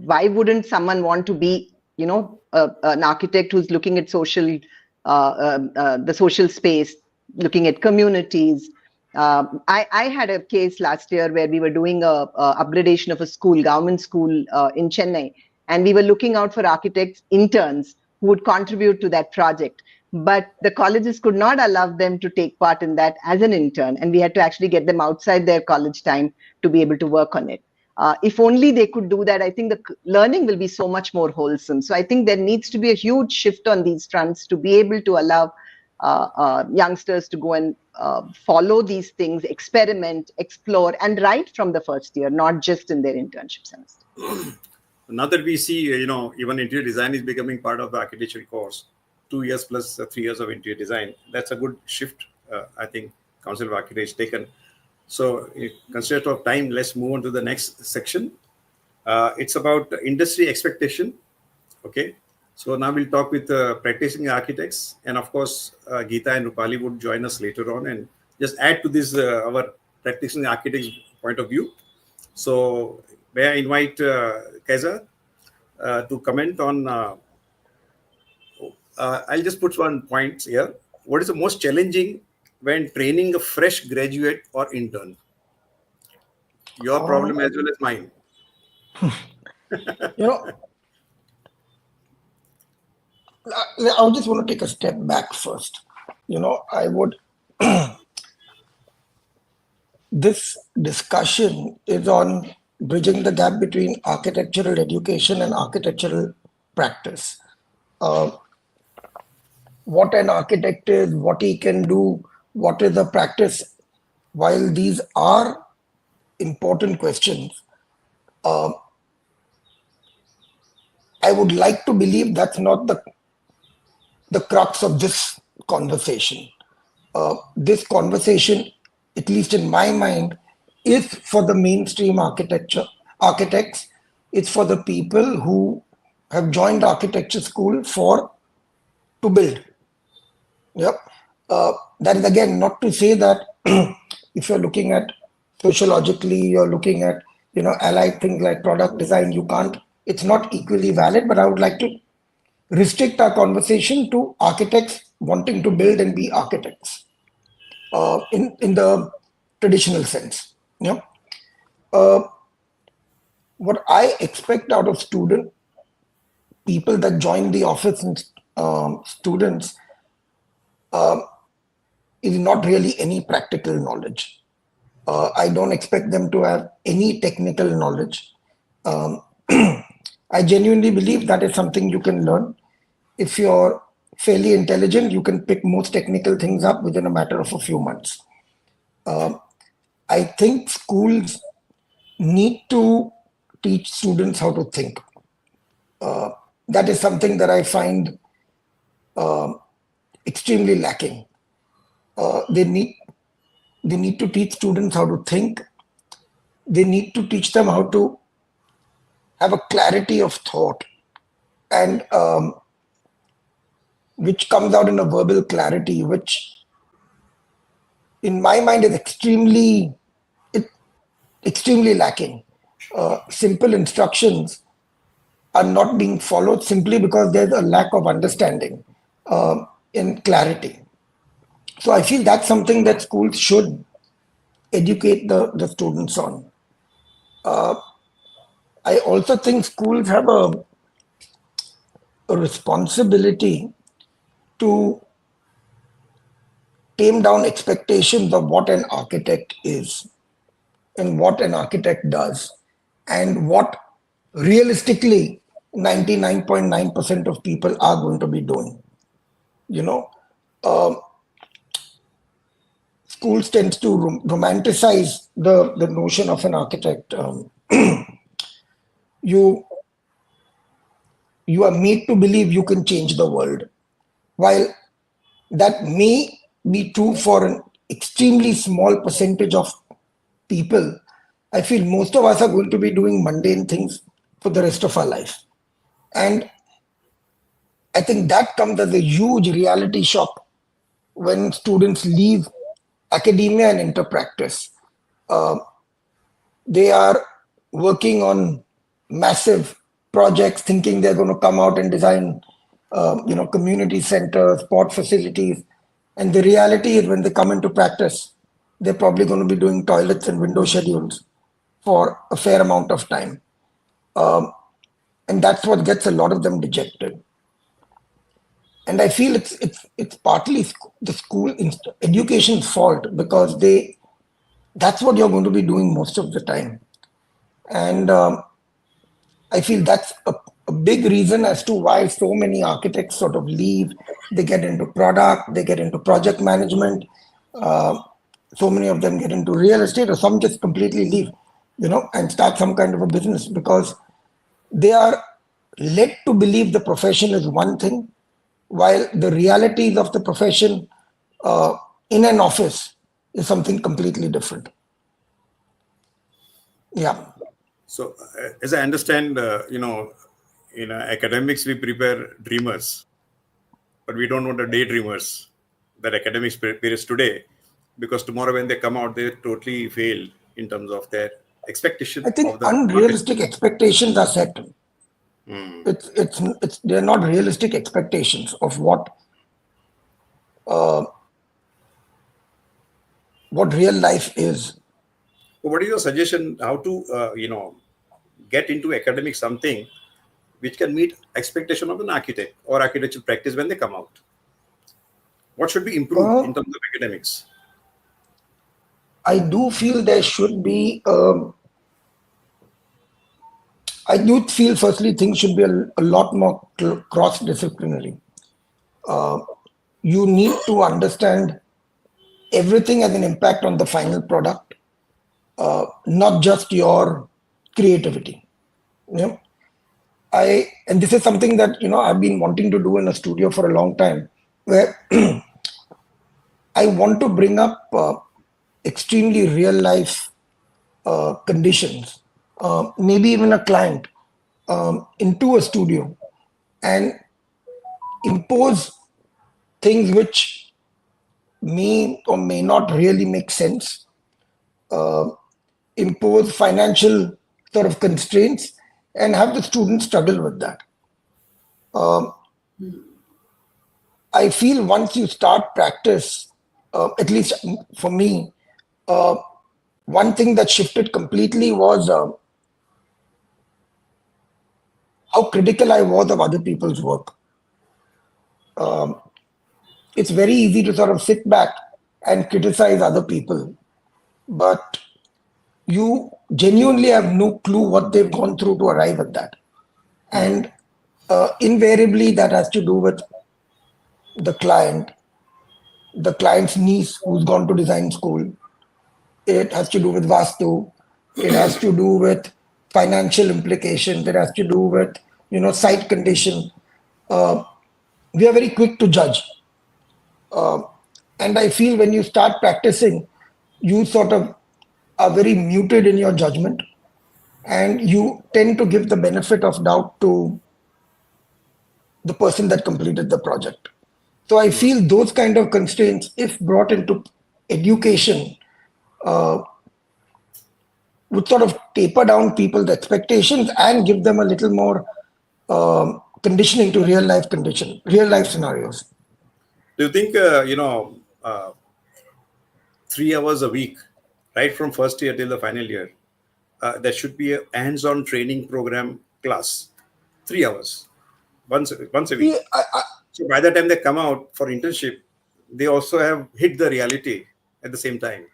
why wouldn't someone want to be an architect who's looking at the social space, looking at communities? I had a case last year where we were doing a upgradation of a government school in Chennai, and we were looking out for architects interns who would contribute to that project. But the colleges could not allow them to take part in that as an intern, and we had to actually get them outside their college time to be able to work on it. If only they could do that, I think the learning will be so much more wholesome. So I think there needs to be a huge shift on these fronts to be able to allow youngsters to go and follow these things, experiment, explore, and write from the first year, not just in their internship semester. Now that we see, even interior design is becoming part of the architectural course, 2 years plus 3 years of interior design, that's a good shift, I think, Council of Architects taken. So, considered of time, let's move on to the next section. It's about industry expectation. Okay. So now we'll talk with practicing architects, and of course, Geeta and Rupali would join us later on and just add to this our practicing architects point of view. So may I invite Kaiza to comment on, I'll just put one point here. What is the most challenging when training a fresh graduate or intern? Your problem as well as mine. I just want to take a step back first. I would, this discussion is on bridging the gap between architectural education and architectural practice. what an architect is, what he can do, what is the practice. While these are important questions, uh, I would like to believe that's not the crux of this conversation. This conversation, at least in my mind, is for the mainstream architects. It's for the people who have joined architecture school for to build. Yep. That is again not to say that if you're looking at sociologically, you're looking at allied things like product design, you can't. It's not equally valid. But I would like to restrict our conversation to architects wanting to build and be architects in the traditional sense. Yeah. Uh, what I expect out of people that join the office and students is not really any practical knowledge. I don't expect them to have any technical knowledge. Um, I genuinely believe that is something you can learn. If you're fairly intelligent, you can pick most technical things up within a matter of a few months. I think schools need to teach students how to think. That is something that I find extremely lacking. They need to teach students how to think. They need to teach them how to have a clarity of thought, and which comes out in a verbal clarity, which in my mind is extremely lacking. Simple instructions are not being followed simply because there's a lack of understanding and clarity. So I feel that's something that schools should educate the students on. I also think schools have a responsibility to tame down expectations of what an architect is and what an architect does and what realistically 99.9% of people are going to be doing. Schools tend to romanticize the notion of an architect. You are made to believe you can change the world. While that may be true for an extremely small percentage of people, I feel most of us are going to be doing mundane things for the rest of our life. And I think that comes as a huge reality shock when students leave academia and enter practice. They are working on massive projects, thinking they're going to come out and design, community centers, sport facilities. And the reality is when they come into practice, they're probably going to be doing toilets and window schedules for a fair amount of time. And that's what gets a lot of them dejected. And I feel it's partly the school education's fault, because that's what you're going to be doing most of the time. And I feel that's a big reason as to why so many architects sort of leave. They get into product, they get into project management. So many of them get into real estate, or some just completely leave, and start some kind of a business, because they are led to believe the profession is one thing, while the realities of the profession in an office is something completely different. Yeah. So, as I understand, in academics we prepare dreamers, but we don't want the daydreamers that academics prepares today, because tomorrow when they come out, they totally fail in terms of their expectation. I think of the unrealistic expectations are set. They're not realistic expectations of what real life is. What is your suggestion how to get into academic something which can meet expectation of an architect or architectural practice when they come out? What should be improved in terms of academics? I do feel there should be. I do feel, firstly, things should be a lot more cross-disciplinary. you need to understand everything has an impact on the final product, not just your creativity. You know, and this is something that I've been wanting to do in a studio for a long time, where I want to bring up extremely real life conditions, maybe even a client, into a studio and impose things which may or may not really make sense, impose financial sort of constraints, and have the students struggle with that. I feel once you start practice, at least for me, one thing that shifted completely was how critical I was of other people's work. It's very easy to sort of sit back and criticize other people, but you genuinely have no clue what they've gone through to arrive at that. And invariably, that has to do with the client, the client's niece who's gone to design school. It has to do with Vastu. It has to do with financial implications. It has to do with, site condition. We are very quick to judge. And I feel when you start practicing, you sort of are very muted in your judgment, and you tend to give the benefit of doubt to the person that completed the project. So I feel those kind of constraints, if brought into education, would sort of taper down people's expectations and give them a little more conditioning to real life scenarios. Do you think, 3 hours a week, right from first year till the final year, there should be a hands-on training program class, 3 hours, once a week. So by the time they come out for internship, they also have hit the reality at the same time.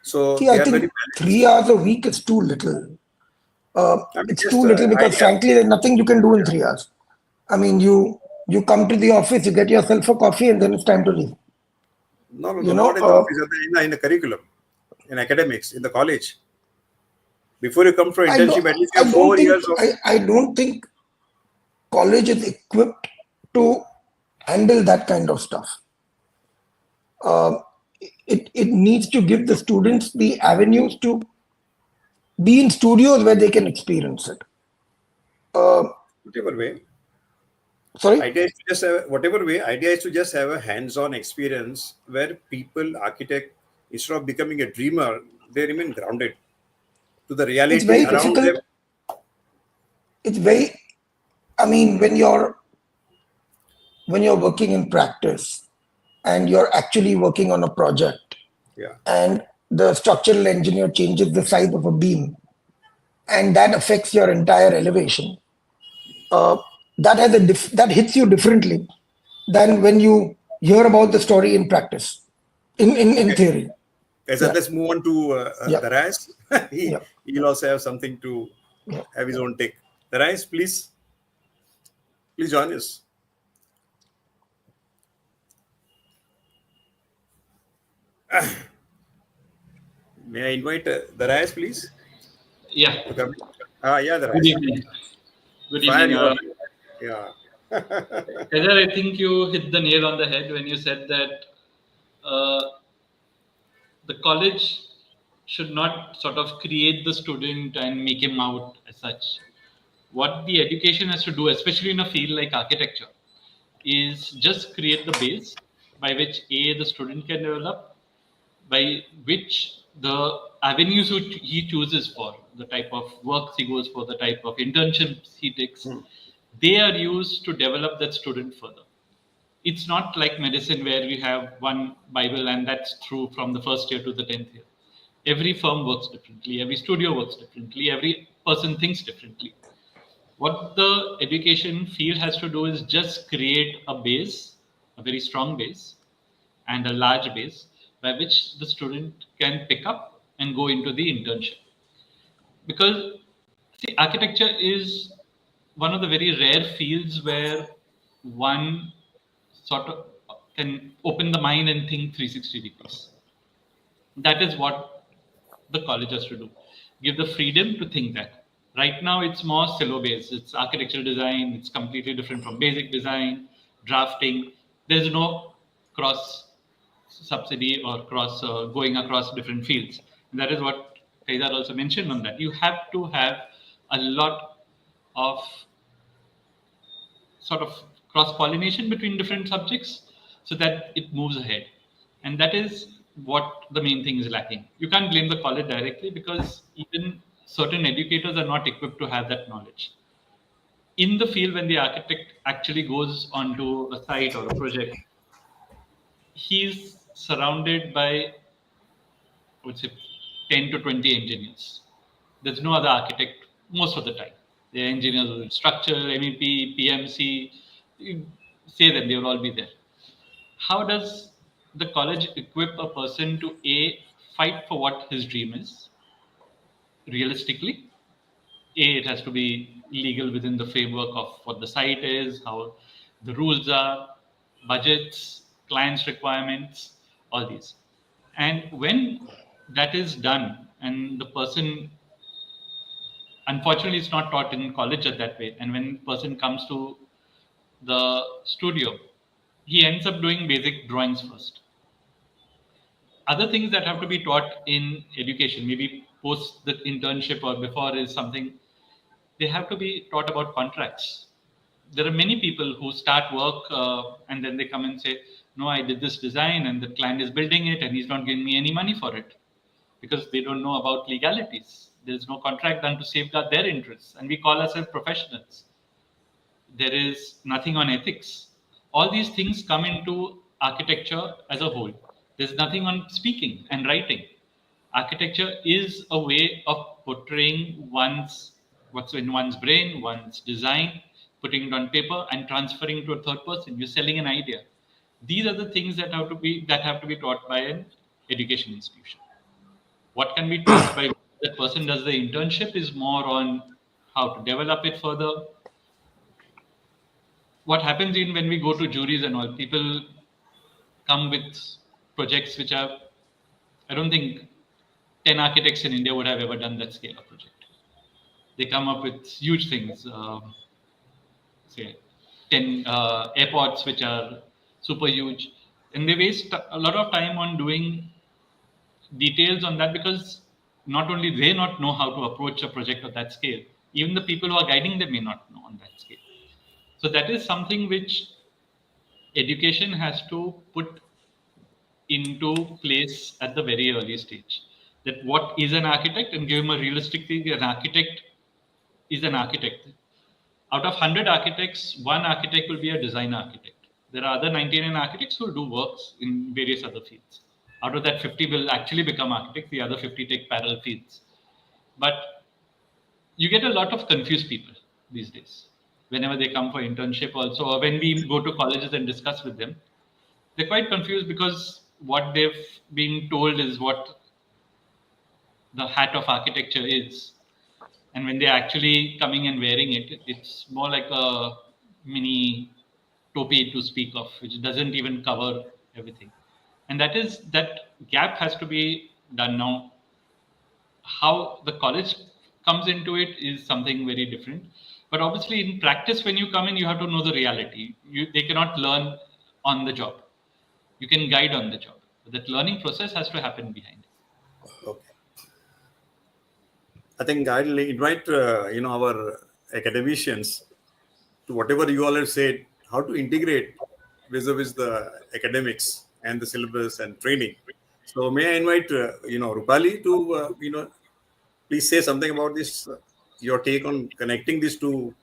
So I think 3 hours a week is too little. It's too little because frankly, there's nothing you can do in 3 hours. I mean, you come to the office, you get yourself a coffee, and then it's time to leave. No, not in the office, in the curriculum, in academics, in the college. Before you come for internship, at least you have 4 years of... I don't think college is equipped to handle that kind of stuff. It needs to give the students the avenues to be in studios where they can experience it. Whatever way. Sorry? Idea is to just have a hands-on experience where people, architect, instead of becoming a dreamer, they remain grounded to the reality it's very around difficult. them. It's very, I mean, when you're working in practice and you're actually working on a project, and the structural engineer changes the size of a beam, and that affects your entire elevation, that hits you differently than when you hear about the story in practice, in theory. Let's move on to Darais. He'll also have something to have his own take. Darais, please join us. May I invite Darais, please? Yeah. Darais. Good evening. Good evening. Heather, I think you hit the nail on the head when you said that the college should not sort of create the student and make him out as such. What the education has to do, especially in a field like architecture, is just create the base by which the student can develop, by which the avenues which he chooses for, the type of work he goes for, the type of internships he takes, they are used to develop that student further. It's not like medicine where we have one Bible and that's true from the first year to the 10th year. Every firm works differently, every studio works differently, every person thinks differently. What the education field has to do is just create a base, a very strong base, and a large base by which the student can pick up and go into the internship. Because, see, architecture is one of the very rare fields where one sort of can open the mind and think 360 degrees. That is what the college has to do. Give the freedom to think that. Right now, it's more silo based. It's architectural design. It's completely different from basic design, drafting. There's no cross subsidy or cross going across different fields. And that is what Kaizad also mentioned on that. You have to have a lot of sort of cross pollination between different subjects so that it moves ahead. And that is what the main thing is lacking. You can't blame the college directly because even certain educators are not equipped to have that knowledge. In the field, when the architect actually goes onto a site or a project, he's surrounded by, I would say, 10 to 20 engineers. There's no other architect most of the time. The engineers with structural, MEP, PMC, you say them, they will all be there. How does the college equip a person to A, fight for what his dream is realistically? A, it has to be legal within the framework of what the site is, how the rules are, budgets, clients' requirements, all these. And when that is done, and the person, unfortunately, it's not taught in college at that way, and when person comes to the studio, he ends up doing basic drawings first. Other things that have to be taught in education, maybe post the internship or before, is something they have to be taught about contracts. There are many people who start work and then they come and say, no, I did this design and the client is building it and he's not giving me any money for it because they don't know about legalities. There's no contract done to safeguard their interests, and we call ourselves professionals. There is nothing on ethics. All these things come into architecture as a whole. There's nothing on speaking and writing. Architecture is a way of portraying what's in one's brain, one's design, putting it on paper and transferring to a third person. You're selling an idea. These are the things that have to be taught by an education institution. What can be taught by that person does the internship is more on how to develop it further. What happens in when we go to juries and all, people come with projects which are, I don't think 10 architects in India would have ever done that scale of project. They come up with huge things, say 10 airports which are super huge, and they waste a lot of time on doing details on that because not only they not know how to approach a project of that scale, even the people who are guiding them may not know on that scale. So that is something which education has to put into place at the very early stage. That what is an architect, and give him a realistic thing. An architect is an architect. Out of 100 architects, one architect will be a design architect. There are other 99 architects who will do works in various other fields. Out of that, 50 will actually become architects. The other 50 take parallel fields. But you get a lot of confused people these days. Whenever they come for internship also, or when we go to colleges and discuss with them, they're quite confused because what they've been told is what the hat of architecture is. And when they're actually coming and wearing it, it's more like a mini topi to speak of, which doesn't even cover everything. And that gap has to be done now. How the college comes into it is something very different. But obviously, in practice, when you come in, you have to know the reality. They cannot learn on the job. You can guide on the job. But that learning process has to happen behind. Okay. I think I'll invite our academicians to whatever you all have said, how to integrate vis-a-vis the academics and the syllabus and training. So may I invite Rupali to please say something about this, your take on connecting these two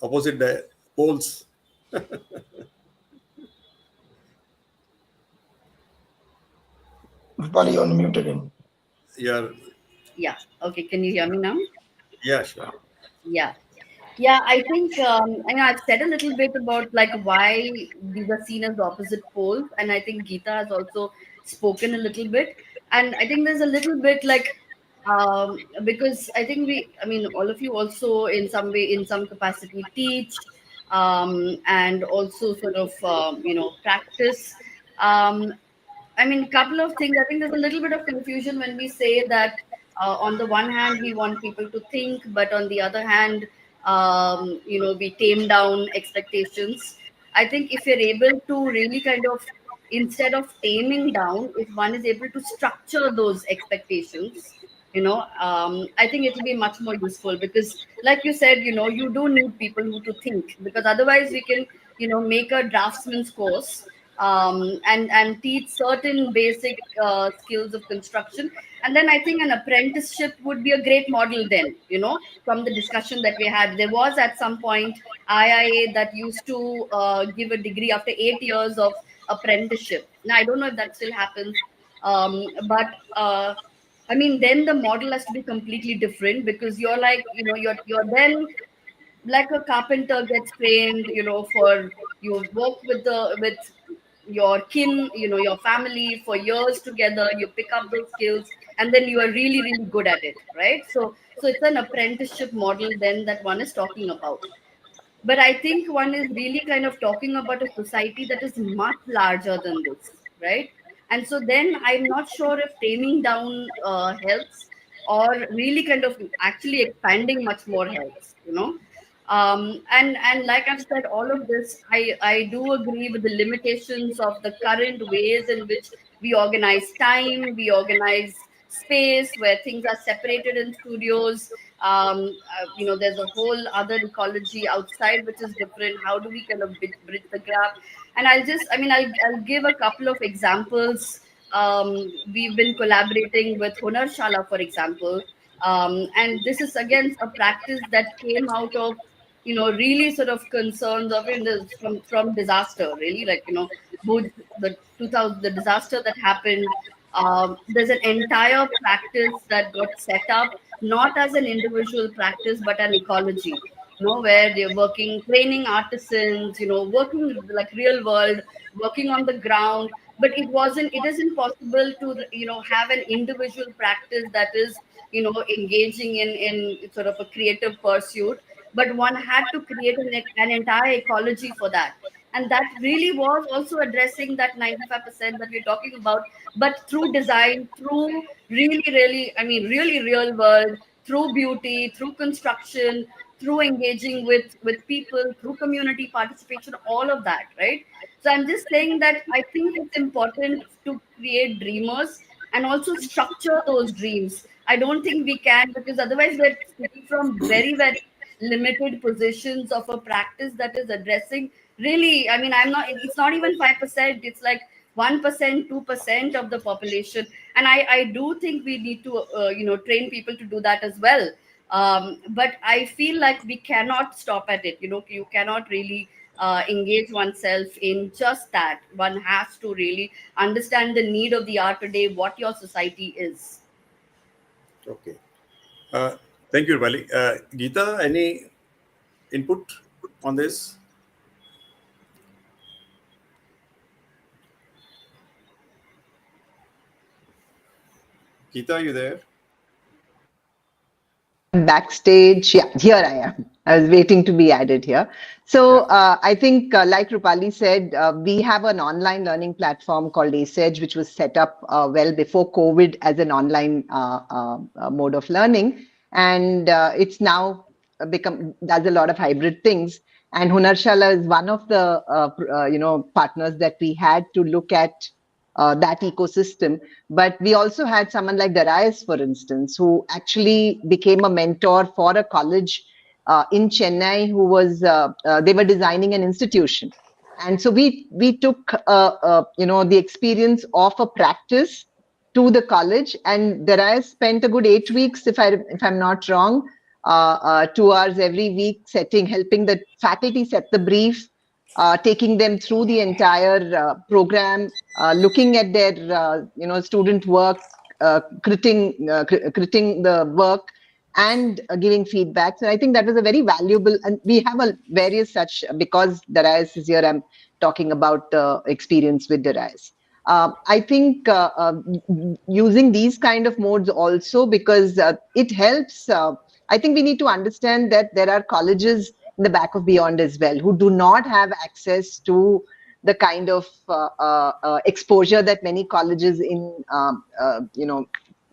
opposite poles. Rupali, you're unmuted again. Yeah. Okay. Can you hear me now? Yeah, sure. Yeah. Yeah, I think I've said a little bit about like why these are seen as opposite poles, and I think Geeta has also spoken a little bit, and I think there's a little bit like because I think all of you also in some way, in some capacity, teach. and also sort of practice. Um, I mean, a couple of things. I think there's a little bit of confusion when we say that on the one hand we want people to think, but on the other hand, we tame down expectations. I think if you're able to really kind of, instead of taming down, if one is able to structure those expectations, I think it'll be much more useful, because like you said, you do need people who to think, because otherwise we can make a draftsman's course, and teach certain basic skills of construction. And then I think an apprenticeship would be a great model then, from the discussion that we had. There was at some point IIA that used to give a degree after 8 years of apprenticeship. Now, I don't know if that still happens, but I mean, then the model has to be completely different, because you're like, you're then like a carpenter gets trained, for you work with your kin, your family for years together, you pick up those skills, and then you are really, really good at it, right? So it's an apprenticeship model then that one is talking about. But I think one is really kind of talking about a society that is much larger than this, right? And so then I'm not sure if taming down helps, or really kind of actually expanding much more helps, and like I've said, all of this, I do agree with the limitations of the current ways in which we organize time, we organize space, where things are separated in studios. There's a whole other ecology outside which is different. How do we kind of bridge the gap? And I'll give a couple of examples. We've been collaborating with Hunar Shala, for example, and this is again a practice that came out of really sort of concerns of from disaster, really, like Bhuj, the 2000, the disaster that happened. There's an entire practice that got set up not as an individual practice but an ecology, where they're working, training artisans, working like real world, working on the ground. But it isn't possible to have an individual practice that is engaging in sort of a creative pursuit, but one had to create an entire ecology for that. And that really was also addressing that 95% that we're talking about, but through design, through really, really, I mean, really real world, through beauty, through construction, through engaging with people, through community participation, all of that, right? So I'm just saying that I think it's important to create dreamers and also structure those dreams. I don't think we can, because otherwise we're speaking from very, very limited positions of a practice that is addressing really, I mean, it's not even 5%, it's like 1%, 2% of the population. And I do think we need to train people to do that as well. But I feel like we cannot stop at it. You cannot really engage oneself in just that. One has to really understand the need of the hour today, what your society is. Okay. Thank you, Rupali. Geeta, any input on this? Geeta, are you there? Backstage. Yeah, here I am. I was waiting to be added here. So I think, like Rupali said, we have an online learning platform called AceEdge, which was set up well before COVID as an online mode of learning. And it's now does a lot of hybrid things. And Hunar Shala is one of the partners that we had to look at that ecosystem. But we also had someone like Darius, for instance, who actually became a mentor for a college in Chennai, who was they were designing an institution. And so we took the experience of a practice to the college, and Darius spent a good 8 weeks, if I'm not wrong, 2 hours every week helping the faculty set the brief, taking them through the entire program, looking at their student work, critiquing the work, and giving feedback. So I think that was a very valuable, and we have various such, because Darius is here, I'm talking about the experience with Darius. I think using these kind of modes also, because it helps. I think we need to understand that there are colleges in the back of Beyond as well, who do not have access to the kind of exposure that many colleges in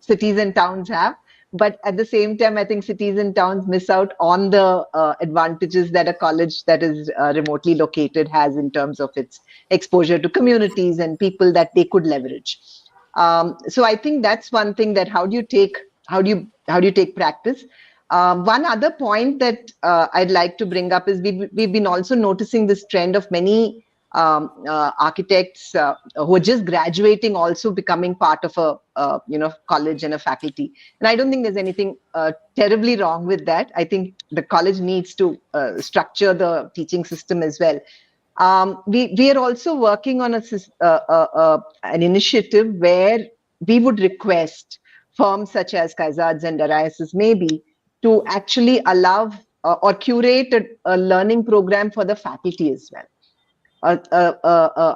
cities and towns have. But at the same time, I think cities and towns miss out on the advantages that a college that is remotely located has in terms of its exposure to communities and people that they could leverage. So I think that's one thing, that how do you take practice. One other point that I'd like to bring up is we've been also noticing this trend of many architects who are just graduating also becoming part of a college and a faculty. And I don't think there's anything terribly wrong with that. I think the college needs to structure the teaching system as well. We are also working on an initiative where we would request firms such as Kaizad's and Darius's maybe to actually allow or curate a learning program for the faculty as well.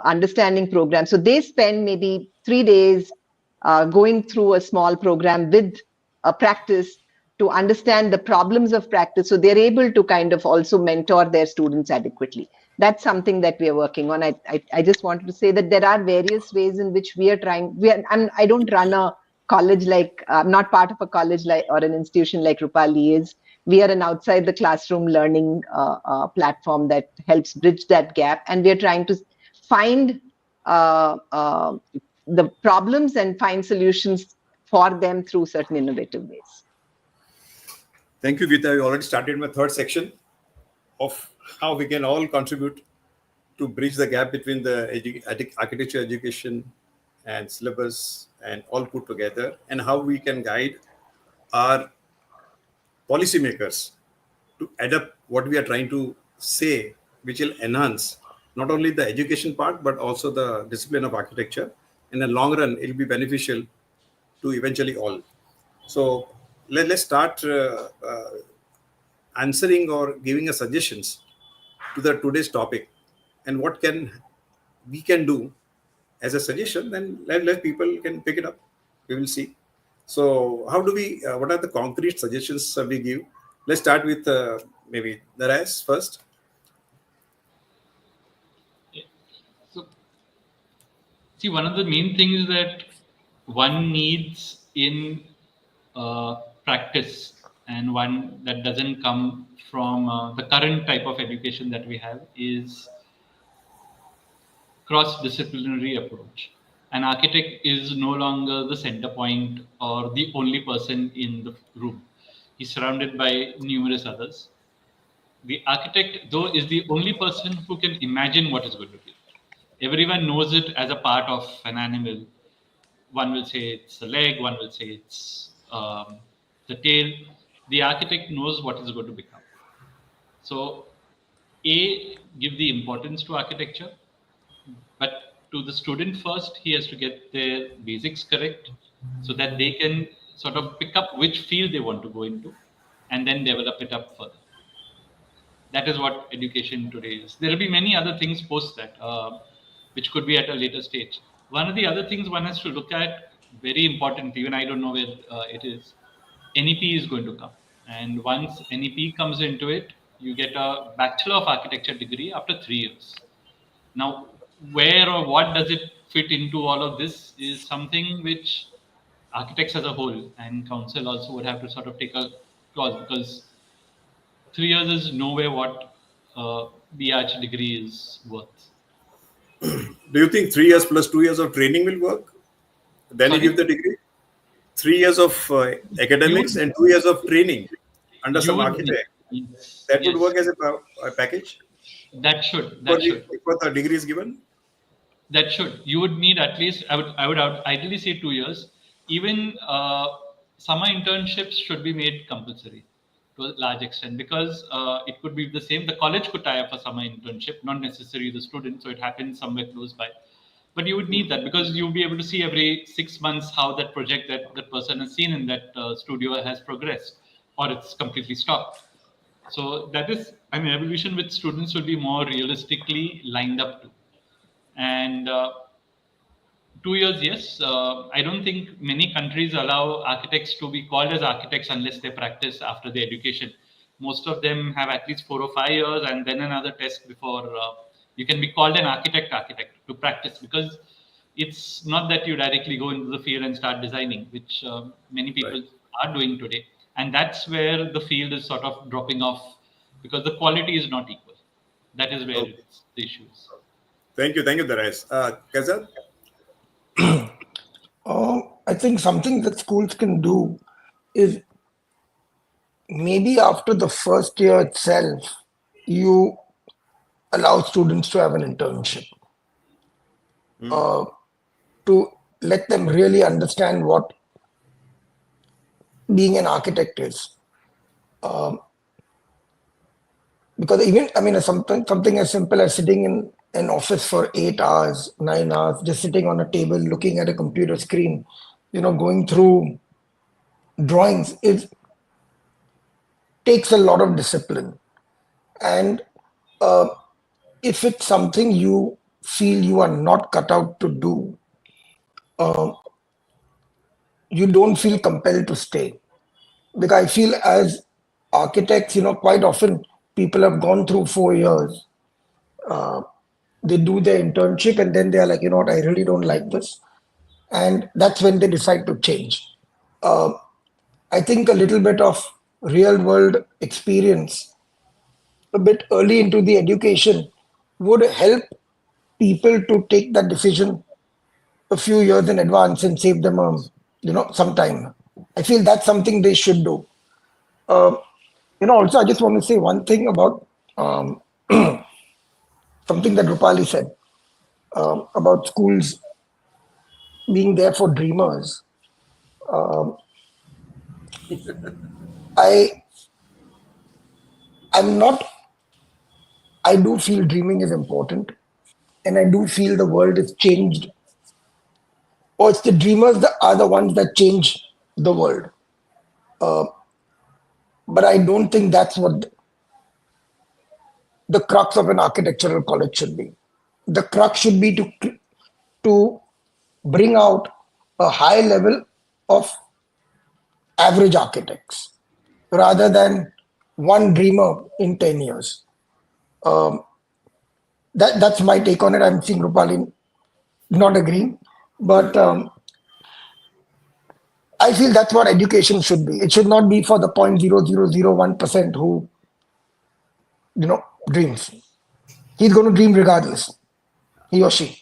Understanding program. So they spend maybe 3 days going through a small program with a practice to understand the problems of practice. So they're able to kind of also mentor their students adequately. That's something that we are working on. I just wanted to say that there are various ways in which we are trying. I don't run a college I'm not part of a college or an institution like Rupali is. We are an outside the classroom learning platform that helps bridge that gap. And we are trying to find the problems and find solutions for them through certain innovative ways. Thank you, Geeta. We already started my third section of how we can all contribute to bridge the gap between the architecture education and syllabus and all put together, and how we can guide our policymakers to adapt what we are trying to say, which will enhance not only the education part, but also the discipline of architecture. In the long run, it will be beneficial to eventually all. So let's start answering or giving us suggestions to the today's topic, and what we can do as a suggestion. Then let people can pick it up. We will see. So how do we? What are the concrete suggestions we give? Let's start with maybe Darius first. So, see, one of the main things that one needs in practice, and one that doesn't come from the current type of education that we have, is cross-disciplinary approach. An architect is no longer the center point or the only person in the room. He's surrounded by numerous others. The architect, though, is the only person who can imagine what is going to be. Everyone knows it as a part of an animal. One will say it's a leg, one will say it's the tail. The architect knows what is going to become. So, give the importance to architecture, but to the student first, he has to get their basics correct so that they can sort of pick up which field they want to go into and then develop it up further. That is what education today is. There will be many other things post that, which could be at a later stage. One of the other things one has to look at, very important, even I don't know where it is, NEP is going to come. And once NEP comes into it, you get a Bachelor of Architecture degree after 3 years. Now, where or what does it fit into all of this is something which architects as a whole and council also would have to sort of take a clause, because 3 years is nowhere what BArch degree is worth. Do you think 3 years plus 2 years of training will work? Then you give the degree? 3 years of academics and 2 years of training under some architect. That would work as a package? That should. Before the degree is given? That should. You would need at least, I would ideally say 2 years. Even summer internships should be made compulsory to a large extent, because it could be the same. The college could tie up a summer internship, not necessarily the student, so it happens somewhere close by. But you would need that, because you'll be able to see every 6 months how that project that the person has seen in that studio has progressed, or it's completely stopped. So that is an evolution which students will be more realistically lined up to. And 2 years, yes. I don't think many countries allow architects to be called as architects unless they practice after the education. most of them have at least 4 or 5 years and then another test before you can be called an architect to practice, because it's not that you directly go into the field and start designing, which many people are doing today. And that's where the field is sort of dropping off, because the quality is not equal. That is where Okay. it's the issues. Thank you, Darais. Kazan? I think something that schools can do is maybe after the first year itself, you allow students to have an internship to let them really understand what being an architect is. Because even, I mean, something as simple as sitting in an office for 8 hours, 9 hours, just sitting on a table, looking at a computer screen, going through drawings, it takes a lot of discipline. And if it's something you feel you are not cut out to do, you don't feel compelled to stay. Because I feel as architects, quite often people have gone through 4 years. They do their internship and then they're like, you know what, I really don't like this. And that's when they decide to change. I think a little bit of real world experience, a bit early into the education, would help people to take that decision a few years in advance and save them, some time. I feel that's something they should do. Also, I just want to say one thing about something that Rupali said about schools being there for dreamers. I'm not. I do feel dreaming is important, and I do feel the world is changed, or it's the dreamers that are the ones that change the world. But I don't think that's what the crux of an architectural college should be. The crux should be to bring out a high level of average architects rather than one dreamer in 10 years. That's my take on it. I'm seeing Rupali not agreeing, but I feel that's what education should be. It should not be for the 0.0001% who, dreams. He's going to dream regardless, he or she.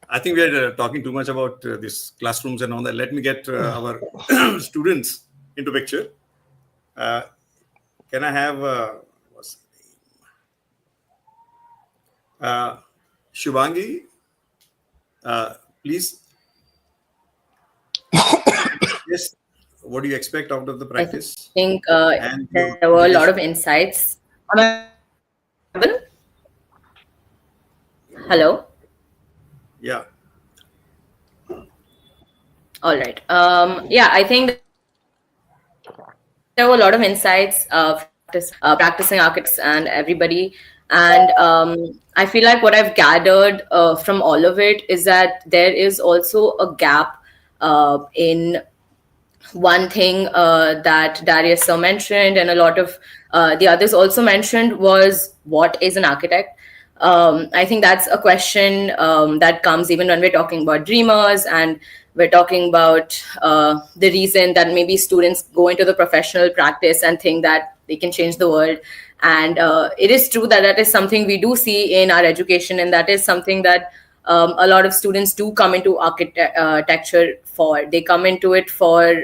I think we are talking too much about these classrooms and all that. Let me get our students into picture. Can I have Shubhangi? Please. Yes. What do you expect out of the practice? I think there were a lot of insights. Am I audible? Hello? Yeah. All right. Yeah, I think there were a lot of insights practicing architects and everybody. And I feel like what I've gathered from all of it is that there is also a gap in one thing that Darius sir mentioned, and a lot of the others also mentioned, was what is an architect? I think that's a question that comes even when we're talking about dreamers, and we're talking about the reason that maybe students go into the professional practice and think that they can change the world. And it is true that that is something we do see in our education, and that is something that a lot of students do come into architecture for. They come into it for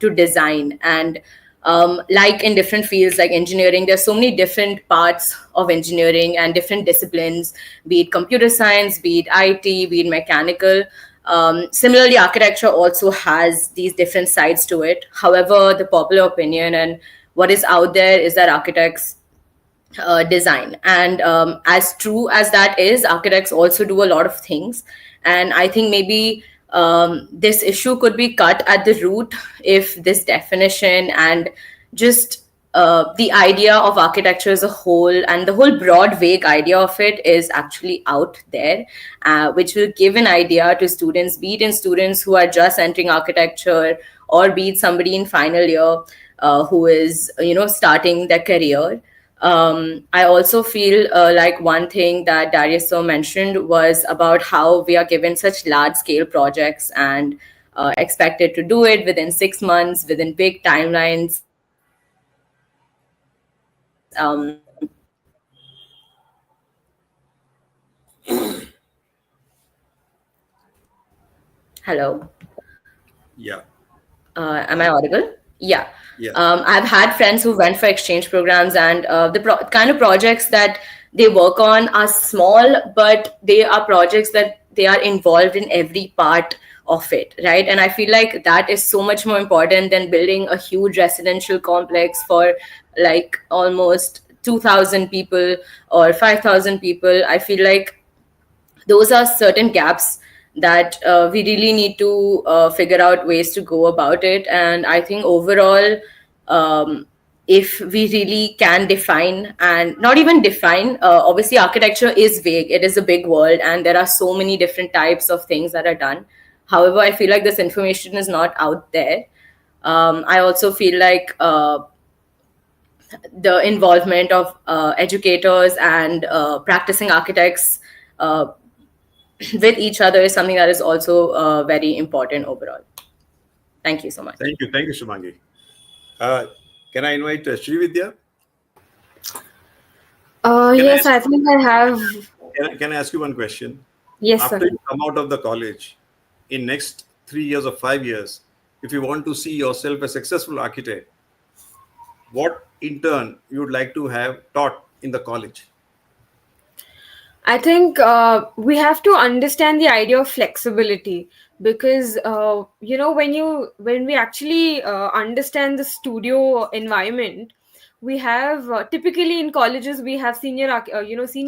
to design. And like in different fields like engineering, there's so many different parts of engineering and different disciplines, be it computer science, be it IT, be it mechanical. Similarly, architecture also has these different sides to it. However, the popular opinion and what is out there is that architects design. And as true as that is, architects also do a lot of things. And I think maybe this issue could be cut at the root if this definition and just the idea of architecture as a whole, and the whole broad, vague idea of it, is actually out there, which will give an idea to students, be it in students who are just entering architecture or be it somebody in final year. who is starting their career. I also feel like one thing that Darius sir mentioned was about how we are given such large scale projects and expected to do it within 6 months, within big timelines. Hello. Yeah. Am I audible? Yeah. Yeah. I've had friends who went for exchange programs, and the kind of projects that they work on are small, but they are projects that they are involved in every part of it, right? And I feel like that is so much more important than building a huge residential complex for like almost 2,000 people or 5,000 people. I feel like those are certain gaps that we really need to figure out ways to go about it. And I think overall, if we really can define, and not even define, obviously architecture is vague, it is a big world and there are so many different types of things that are done. However, I feel like this information is not out there. I also feel like the involvement of educators and practicing architects with each other is something that is also very important overall. Thank you so much. Thank you, Shumangi. Can I invite Srividya? Yes, I think I have. Can I ask you one question? Yes, After sir. you come out of the college, in next 3 years or 5 years, if you want to see yourself a successful architect, what in turn you would like to have taught in the college? I think we have to understand the idea of flexibility, because when we actually understand the studio environment, we have typically in colleges we have senior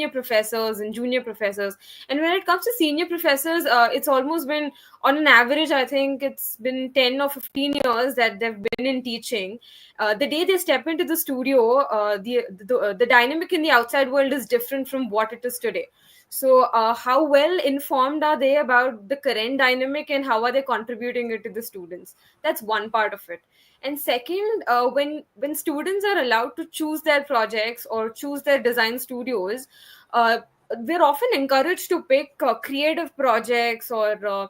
professors and junior professors. And when it comes to senior professors, it's almost been, on an average, I think it's been 10 or 15 years that they've been in teaching. The day they step into the studio, the dynamic in the outside world is different from what it is today. So how well informed are they about the current dynamic, and how are they contributing it to the students? That's one part of it. And second, when students are allowed to choose their projects or choose their design studios, uh, we're often encouraged to pick creative projects, or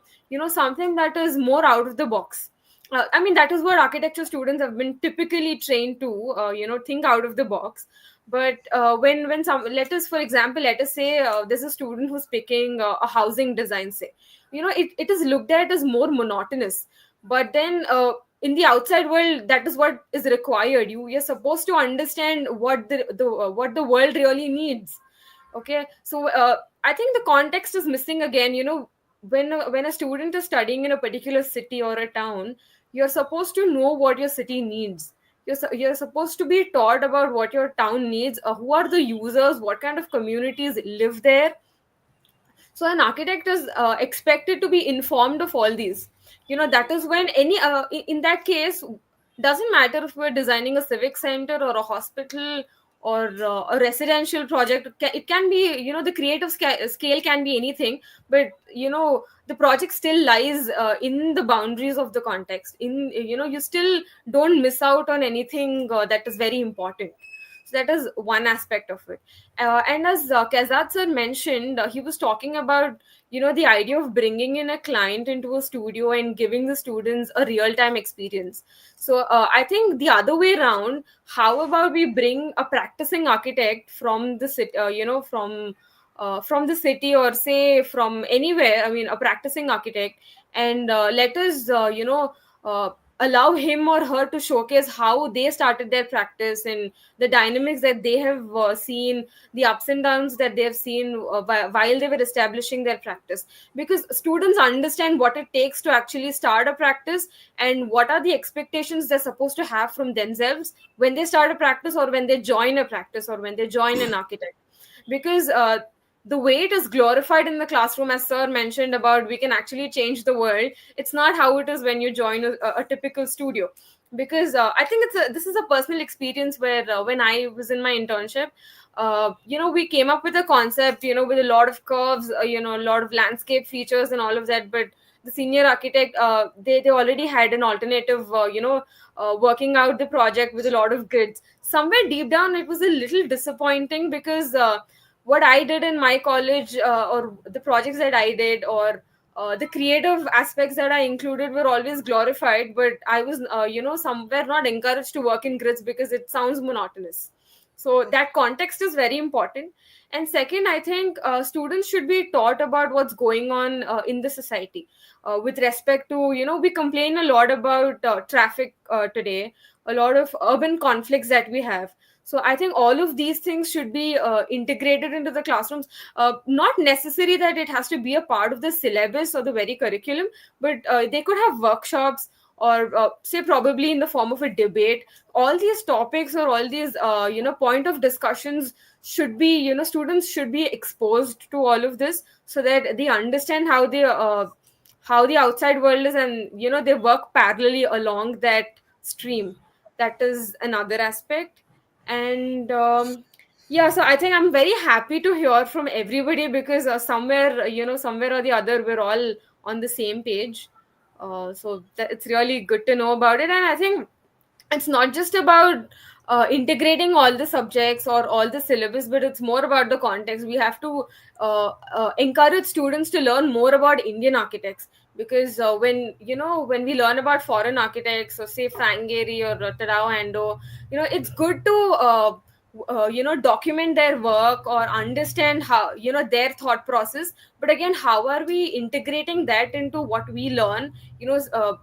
something that is more out of the box. I mean, that is what architecture students have been typically trained to, think out of the box. But when some, let us say there's a student who's picking a housing design, say, it is looked at as more monotonous. But then in the outside world, that is what is required. You're supposed to understand what what the world really needs. Okay, so I think the context is missing again. When a student is studying in a particular city or a town, you're supposed to know what your city needs. You're supposed to be taught about what your town needs, who are the users, what kind of communities live there. So an architect is expected to be informed of all these. That is when in that case, doesn't matter if we're designing a civic center or a hospital or a residential project. It can be, the creative scale can be anything. But the project still lies in the boundaries of the context. You still don't miss out on anything that is very important. So that is one aspect of it. And as Kazat sir mentioned, he was talking about the idea of bringing in a client into a studio and giving the students a real time experience. So I think the other way around, how about we bring a practicing architect from the city, from the city, or say from anywhere, I mean a practicing architect, and let us allow him or her to showcase how they started their practice, and the dynamics that they have seen, the ups and downs that they have seen while they were establishing their practice. Because students understand what it takes to actually start a practice, and what are the expectations they're supposed to have from themselves when they start a practice, or when they join a practice, or when they join an architect. Because the way it is glorified in the classroom, as sir mentioned about we can actually change the world, it's not how it is when you join a typical studio. Because I think this is a personal experience where when I was in my internship, we came up with a concept, with a lot of curves, a lot of landscape features and all of that. But the senior architect, they already had an alternative, working out the project with a lot of grids. Somewhere deep down, it was a little disappointing because what I did in my college, or the projects that I did, or the creative aspects that I included were always glorified, but I was, somewhere not encouraged to work in grids because it sounds monotonous. So that context is very important. And second, I think students should be taught about what's going on in the society, with respect to, we complain a lot about traffic today, a lot of urban conflicts that we have. So I think all of these things should be integrated into the classrooms. Not necessary that it has to be a part of the syllabus or the very curriculum, but they could have workshops, or say probably in the form of a debate. All these topics, or all these point of discussions should be, students should be exposed to all of this, so that they understand how the outside world is, and they work parallelly along that stream. That is another aspect. And yeah, so I think I'm very happy to hear from everybody, because somewhere or the other, we're all on the same page. So it's really good to know about it. And I think it's not just about integrating all the subjects or all the syllabus, but it's more about the context. We have to encourage students to learn more about Indian architects, because when we learn about foreign architects, or say Frank Gehry or Tadao Ando, it's good to document their work, or understand how, their thought process. But again, how are we integrating that into what we learn?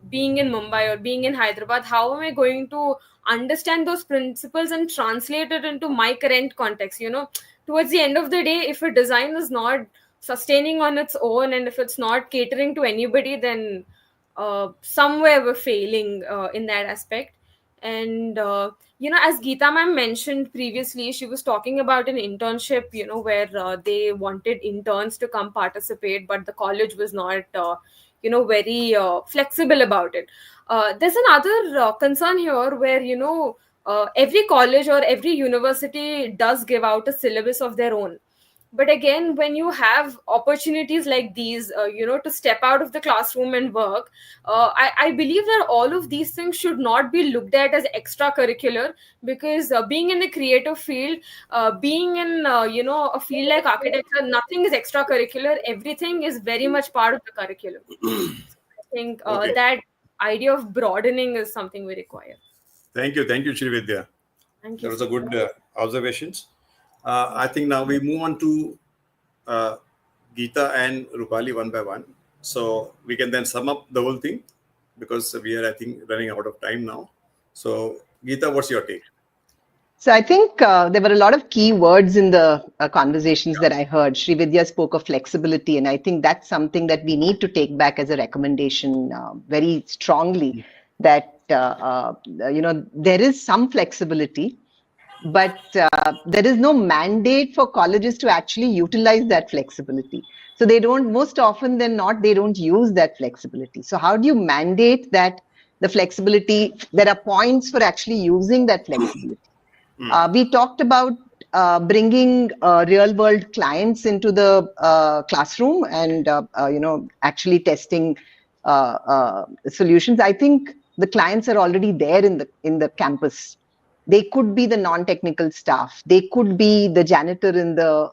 Being in Mumbai or being in Hyderabad, how am I going to understand those principles and translate it into my current context? Towards the end of the day, if a design is not sustaining on its own, and if it's not catering to anybody, then somewhere we're failing in that aspect. And as Geeta ma'am mentioned previously, she was talking about an internship, where they wanted interns to come participate, but the college was not very flexible about it. There's another concern here, where every college or every university does give out a syllabus of their own. But again, when you have opportunities like these, to step out of the classroom and work, I believe that all of these things should not be looked at as extracurricular, because being in the creative field, being in a field like architecture, nothing is extracurricular. Everything is very much part of the curriculum. I think Okay. that idea of broadening is something we require. Thank you, Srividya. Thank you. That was a good observations. I think now we move on to Geeta and Rupali one by one. So we can then sum up the whole thing, because we are, I think, running out of time now. So Geeta, what's your take? So I think there were a lot of key words in the conversations that I heard. Srividya spoke of flexibility, and I think that's something that we need to take back as a recommendation very strongly, that there is some flexibility, but there is no mandate for colleges to actually utilize that flexibility. So they don't, most often than not, they don't use that flexibility. So how do you mandate that the flexibility, there are points for actually using that flexibility? We talked about bringing real world clients into the classroom, and actually testing solutions. I think the clients are already there in the campus. They could be the non-technical staff. They could be the janitor in the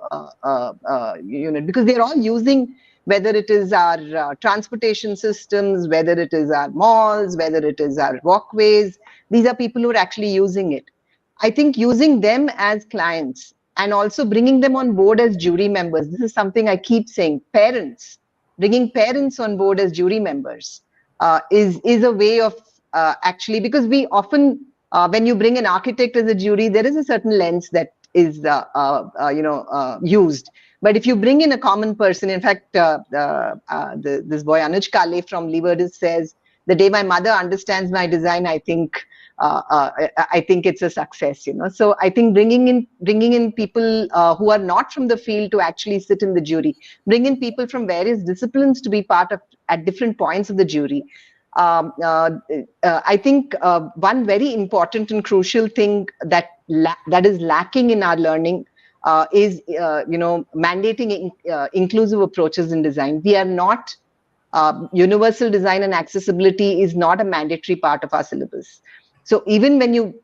unit, because they're all using, whether it is our transportation systems, whether it is our malls, whether it is our walkways. These are people who are actually using it. I think using them as clients and also bringing them on board as jury members. This is something I keep saying. Parents, bringing parents on board as jury members is a way of actually, because we often, when you bring an architect as a jury, there is a certain lens that is used. But if you bring in a common person, in fact, this boy Anuj Kale from Levertis says, the day my mother understands my design, I think it's a success. So I think bringing in people who are not from the field to actually sit in the jury, bring in people from various disciplines to be part of at different points of the jury. I think one very important and crucial thing that is lacking in our learning is mandating inclusive approaches in design. We are not universal design and accessibility is not a mandatory part of our syllabus. So even when you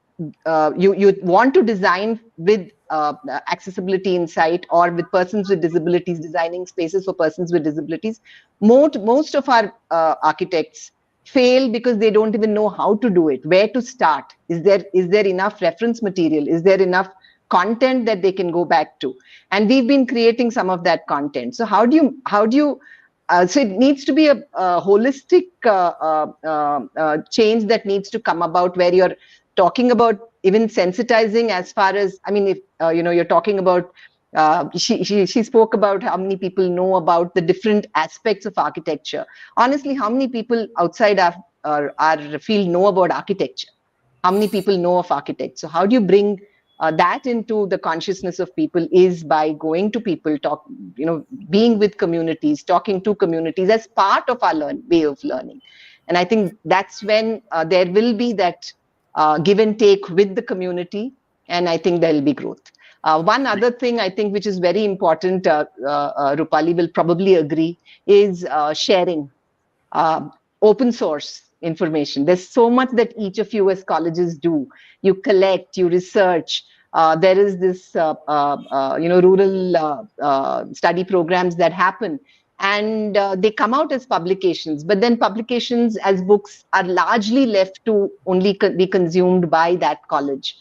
want to design with accessibility in sight, or with persons with disabilities, designing spaces for persons with disabilities, most of our architects fail because they don't even know how to do it, where to start. Is there enough reference material? Is there enough content that they can go back to? And we've been creating some of that content. So how do you so it needs to be a holistic change that needs to come about, where you're talking about even sensitizing, as far as, I mean, if you're talking about, she spoke about how many people know about the different aspects of architecture. Honestly, how many people outside our field know about architecture? How many people know of architects? So how do you bring that into the consciousness of people? Is by going to people, being with communities, talking to communities as part of our way of learning. And I think that's when there will be that give and take with the community, and I think there will be growth. One other thing I think which is very important, Rupali will probably agree, is sharing. um, Open source information. There's so much that each of you as colleges do. You collect, you research. There is this, rural study programs that happen, and they come out as publications. But then publications as books are largely left to only be consumed by that college.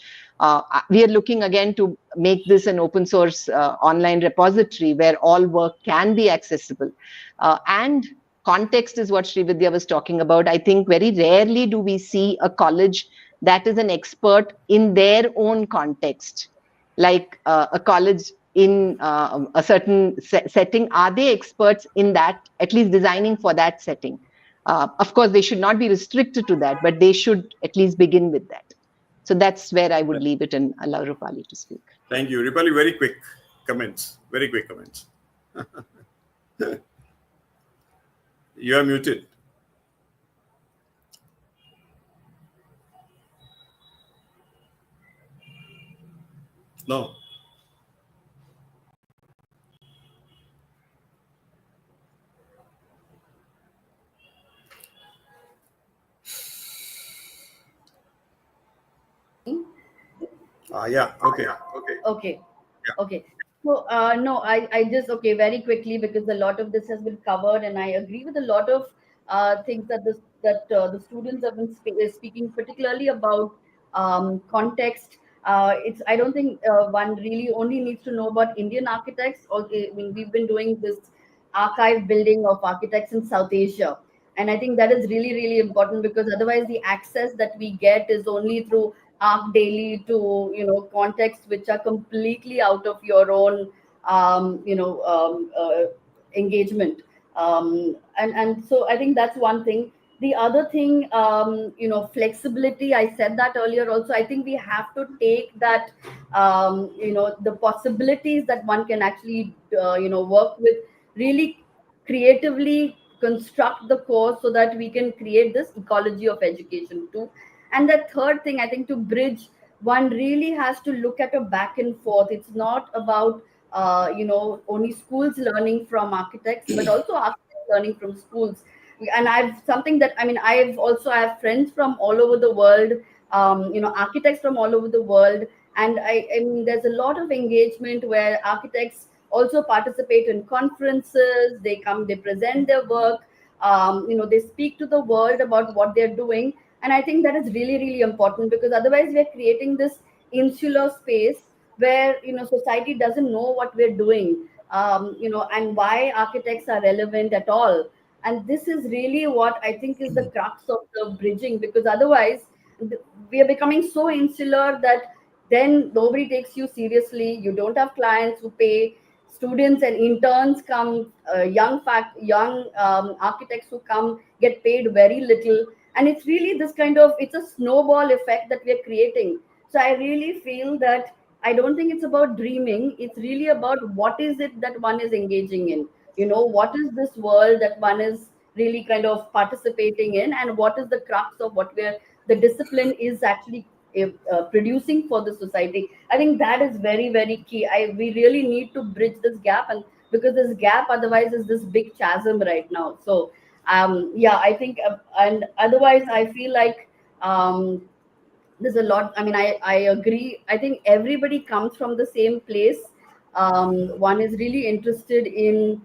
We are looking again to make this an open source online repository where all work can be accessible. And context is what Srividya was talking about. I think very rarely do we see a college that is an expert in their own context. Like a college in a certain setting, are they experts in that, at least designing for that setting? Of course, they should not be restricted to that, but they should at least begin with that. So that's where I would leave it and allow Rupali to speak. Thank you. Rupali, very quick comments. Very quick comments. You are muted. No. Yeah. Okay. Okay. Okay. So, no, I just, okay, very quickly, because a lot of this has been covered, and I agree with a lot of things that the students have been speaking, particularly about context. I don't think one really only needs to know about Indian architects. Okay, I mean, we've been doing this archive building of architects in South Asia. And I think that is really, really important, because otherwise the access that we get is only through Arc Daily to, contexts which are completely out of your own, engagement. And so I think that's one thing. The other thing, flexibility, I said that earlier also. I think we have to take that, the possibilities that one can actually, work with, really creatively construct the course so that we can create this ecology of education too. And the third thing, I think, to bridge, one really has to look at a back and forth. It's not about only schools learning from architects, but also architects learning from schools. And I've something that, I mean, I have friends from all over the world, architects from all over the world. And I mean, there's a lot of engagement where architects also participate in conferences. They come, they present their work, they speak to the world about what they're doing. And I think that is really, really important, because otherwise we're creating this insular space where, society doesn't know what we're doing, and why architects are relevant at all. And this is really what I think is the crux of the bridging, because otherwise we are becoming so insular that then nobody takes you seriously. You don't have clients who pay. Students and interns come, young architects who come get paid very little. And it's really this kind of, it's a snowball effect that we're creating. So I really feel that I don't think it's about dreaming. It's really about what is it that one is engaging in. What is this world that one is really kind of participating in, and what is the crux of what the discipline is actually producing for the society. I think that is very, very key. We really need to bridge this gap, and because this gap otherwise is this big chasm right now. So Yeah, I think, and otherwise, I feel like there's a lot. I mean, I agree. I think everybody comes from the same place. One is really interested in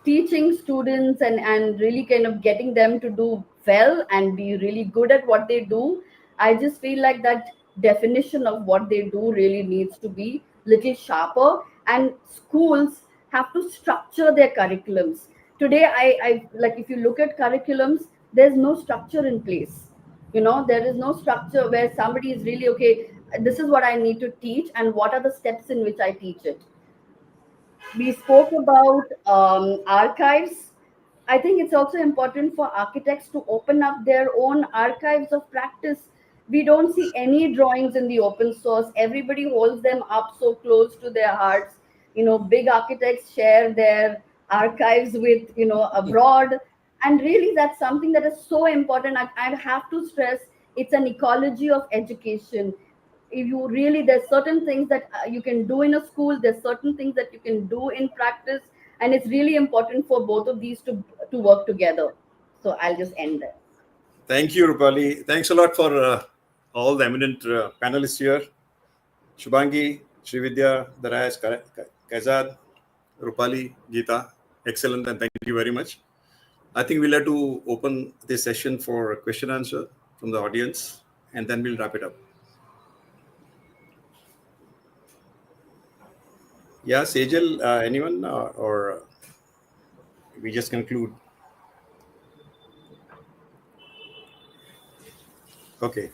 teaching students and really kind of getting them to do well and be really good at what they do. I just feel like that definition of what they do really needs to be little sharper, and schools have to structure their curriculums. Today, I like, if you look at curriculums, there's no structure in place. There is no structure where somebody is really, okay, this is what I need to teach and what are the steps in which I teach it. We spoke about archives. I think it's also important for architects to open up their own archives of practice. We don't see any drawings in the open source. Everybody holds them up so close to their hearts. Big architects share their archives with, abroad. And really, that's something that is so important. I'd have to stress, it's an ecology of education. If you really, there's certain things that you can do in a school, there's certain things that you can do in practice, and it's really important for both of these to work together. So I'll just end there. Thank you, Rupali. Thanks a lot for all the eminent panelists here. Shubhangi, Srividya, Darayash, Kaizad, Rupali, Geeta, excellent, and thank you very much. I think we'll have to open this session for question answer from the audience, and then we'll wrap it up. Yeah, Sejal, anyone, or we just conclude? Okay.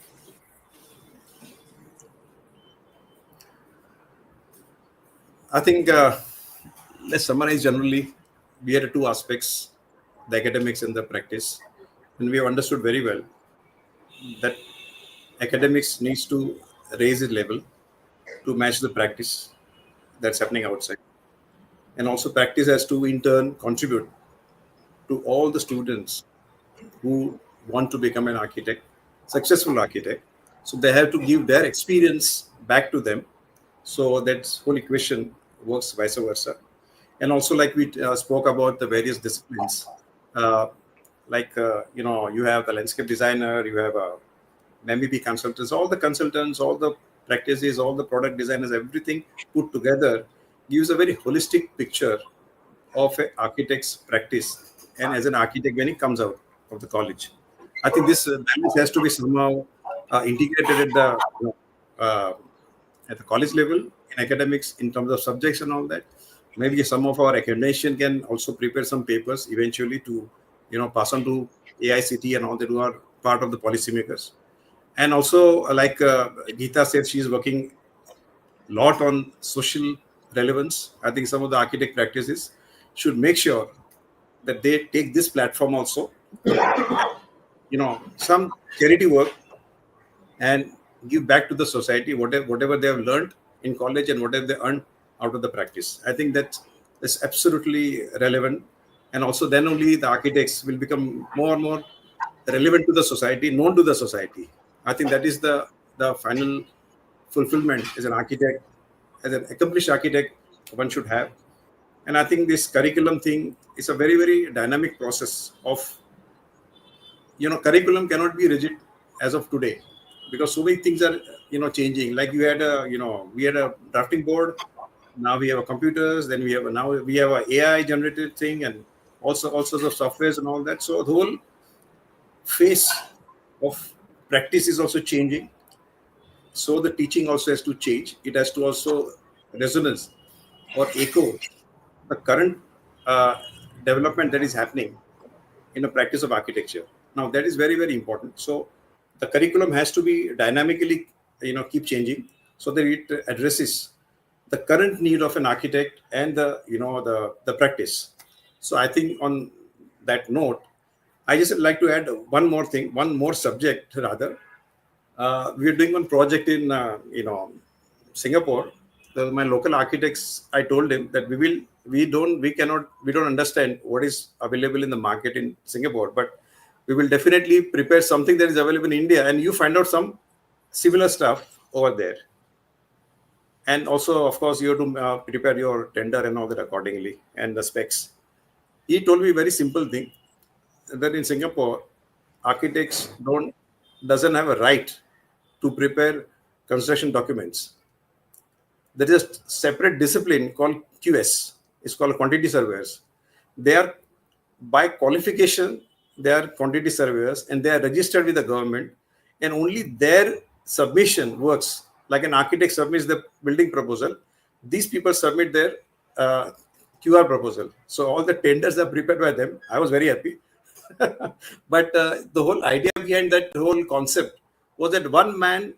I think let's summarize generally. We had two aspects, the academics and the practice. And we have understood very well that academics needs to raise its level to match the practice that's happening outside. And also practice has to in turn contribute to all the students who want to become an architect, successful architect. So they have to give their experience back to them. So that whole equation works vice versa. And also, like we spoke about the various disciplines, you have the landscape designer, you have MEP consultants, all the practices, all the product designers, everything put together gives a very holistic picture of an architect's practice and as an architect when he comes out of the college. I think this balance has to be somehow integrated at the college level in academics in terms of subjects and all that. Maybe some of our academician can also prepare some papers eventually to pass on to AICT and all that who are part of the policymakers. And also, like Geeta said, she's working a lot on social relevance. I think some of the architect practices should make sure that they take this platform also, some charity work and give back to the society whatever they have learned in college and whatever they earned out of the practice. I think that's absolutely relevant. And also then only the architects will become more and more relevant to the society, known to the society. I think that is the final fulfillment as an architect, as an accomplished architect one should have. And I think this curriculum thing is a very, very dynamic process of, curriculum cannot be rigid as of today because so many things are, changing. Like we had a drafting board. Now we have computers. Then we have a AI generated thing and also all sorts of softwares and all that. So the whole face of practice is also changing. So the teaching also has to change. It has to also resonance or echo the current development that is happening in the practice of architecture. Now that is very, very important. So the curriculum has to be dynamically, keep changing so that it addresses the current need of an architect and the practice. So I think on that note, I just would like to add one more thing, one more subject rather. We're doing one project in Singapore. My local architects, I told him that we don't understand what is available in the market in Singapore, but we will definitely prepare something that is available in India, and you find out some similar stuff over there. And also, of course, you have to prepare your tender and all that accordingly and the specs. He told me a very simple thing. that in Singapore, architects doesn't have a right to prepare construction documents. There is a separate discipline called QS. It's called quantity surveyors. They are by qualification, they are quantity surveyors and they are registered with the government, and only their submission works. Like an architect submits the building proposal, these people submit their QR proposal. So all the tenders are prepared by them. I was very happy. But the whole idea behind that whole concept was that one man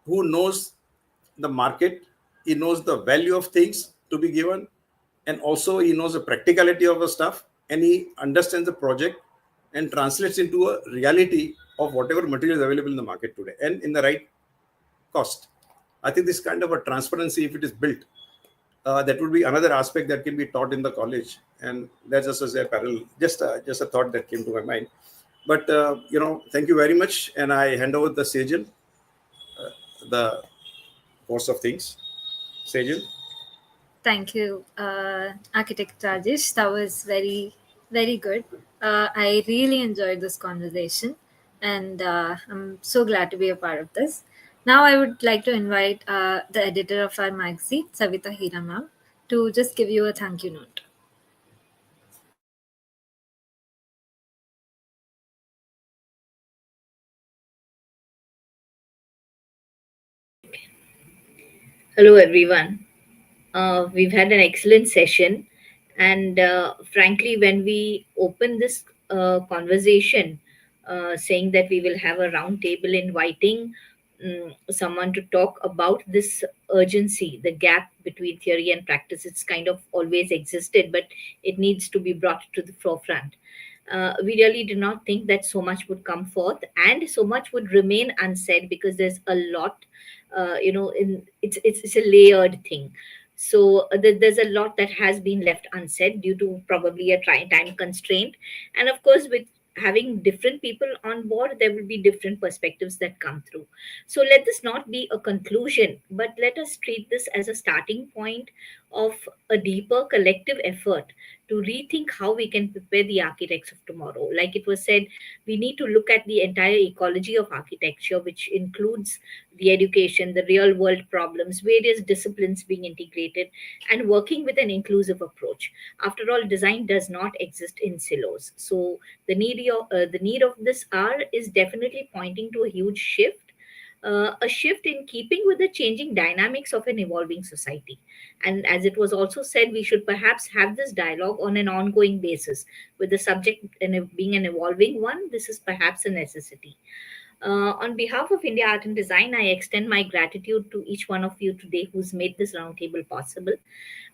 who knows the market, he knows the value of things to be given, and also he knows the practicality of the stuff, and he understands the project and translates into a reality of whatever material is available in the market today and in the right cost. I think this kind of a transparency, if it is built, that would be another aspect that can be taught in the college. And that's just as a parallel, just a thought that came to my mind. But thank you very much, and I hand over the Sejal, the course of things. Sejal. Thank you, Architect Rajesh. That was very, very good. I really enjoyed this conversation, and I'm so glad to be a part of this. Now, I would like to invite the editor of our magazine, Savita Hira ma'am, to just give you a thank you note. Hello, everyone. We've had an excellent session. And frankly, when we open this conversation, saying that we will have a round table inviting someone to talk about this urgency, the gap between theory and practice, it's kind of always existed, but it needs to be brought to the forefront. We really did not think that so much would come forth and so much would remain unsaid because there's a lot, it's a layered thing. So there's a lot that has been left unsaid due to probably a time constraint, and of course with having different people on board, there will be different perspectives that come through. So let this not be a conclusion, but let us treat this as a starting point of a deeper collective effort to rethink how we can prepare the architects of tomorrow. Like it was said, we need to look at the entire ecology of architecture, which includes the education, the real world problems, various disciplines being integrated, and working with an inclusive approach. After all, design does not exist in silos. So the need of this hour is definitely pointing to a huge shift, a shift in keeping with the changing dynamics of an evolving society. And as it was also said, we should perhaps have this dialogue on an ongoing basis. With the subject being an evolving one, this is perhaps a necessity. On behalf of India Art and Design, I extend my gratitude to each one of you today who's made this roundtable possible.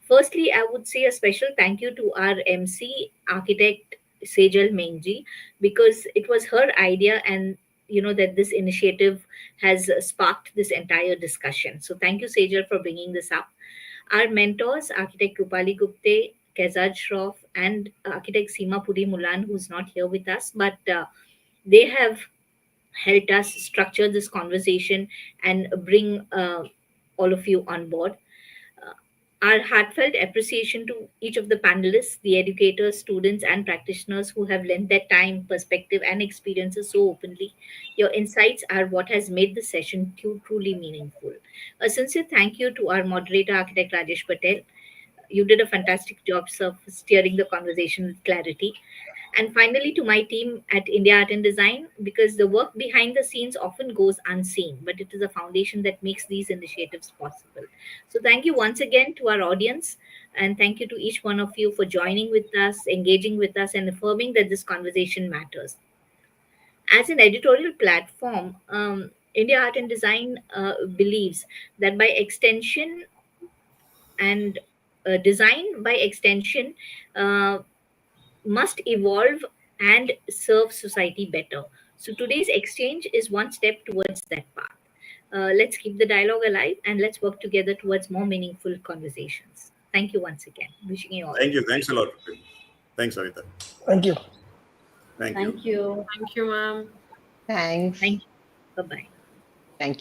Firstly, I would say a special thank you to our MC, architect Sejal Mengji, because it was her idea and that this initiative has sparked this entire discussion. So thank you, Sejal, for bringing this up. Our mentors, architect Rupali Gupte, Kezad Shroff, and architect Seema Puri Mulan, who's not here with us, but they have helped us structure this conversation and bring all of you on board. Uh, our heartfelt appreciation to each of the panelists, the educators, students, and practitioners who have lent their time, perspective, and experiences so openly. Your insights are what has made the session truly meaningful. A sincere thank you to our moderator, architect Rajesh Patel. You did a fantastic job, sir, for steering the conversation with clarity. And finally, to my team at India Art and Design, because the work behind the scenes often goes unseen, but it is a foundation that makes these initiatives possible. So, thank you once again to our audience, and thank you to each one of you for joining with us, engaging with us, and affirming that this conversation matters. As an editorial platform, India Art and Design believes that by extension and design by extension must evolve and serve society better. So today's exchange is one step towards that path. Let's keep the dialogue alive and let's work together towards more meaningful conversations. Thank you once again. Wishing you all the Thank you. best. Thanks a lot. Thanks, Savita. Thank you. Thank you. Thank you. Thank you, ma'am. Thanks. Thank you. Bye bye. Thank you.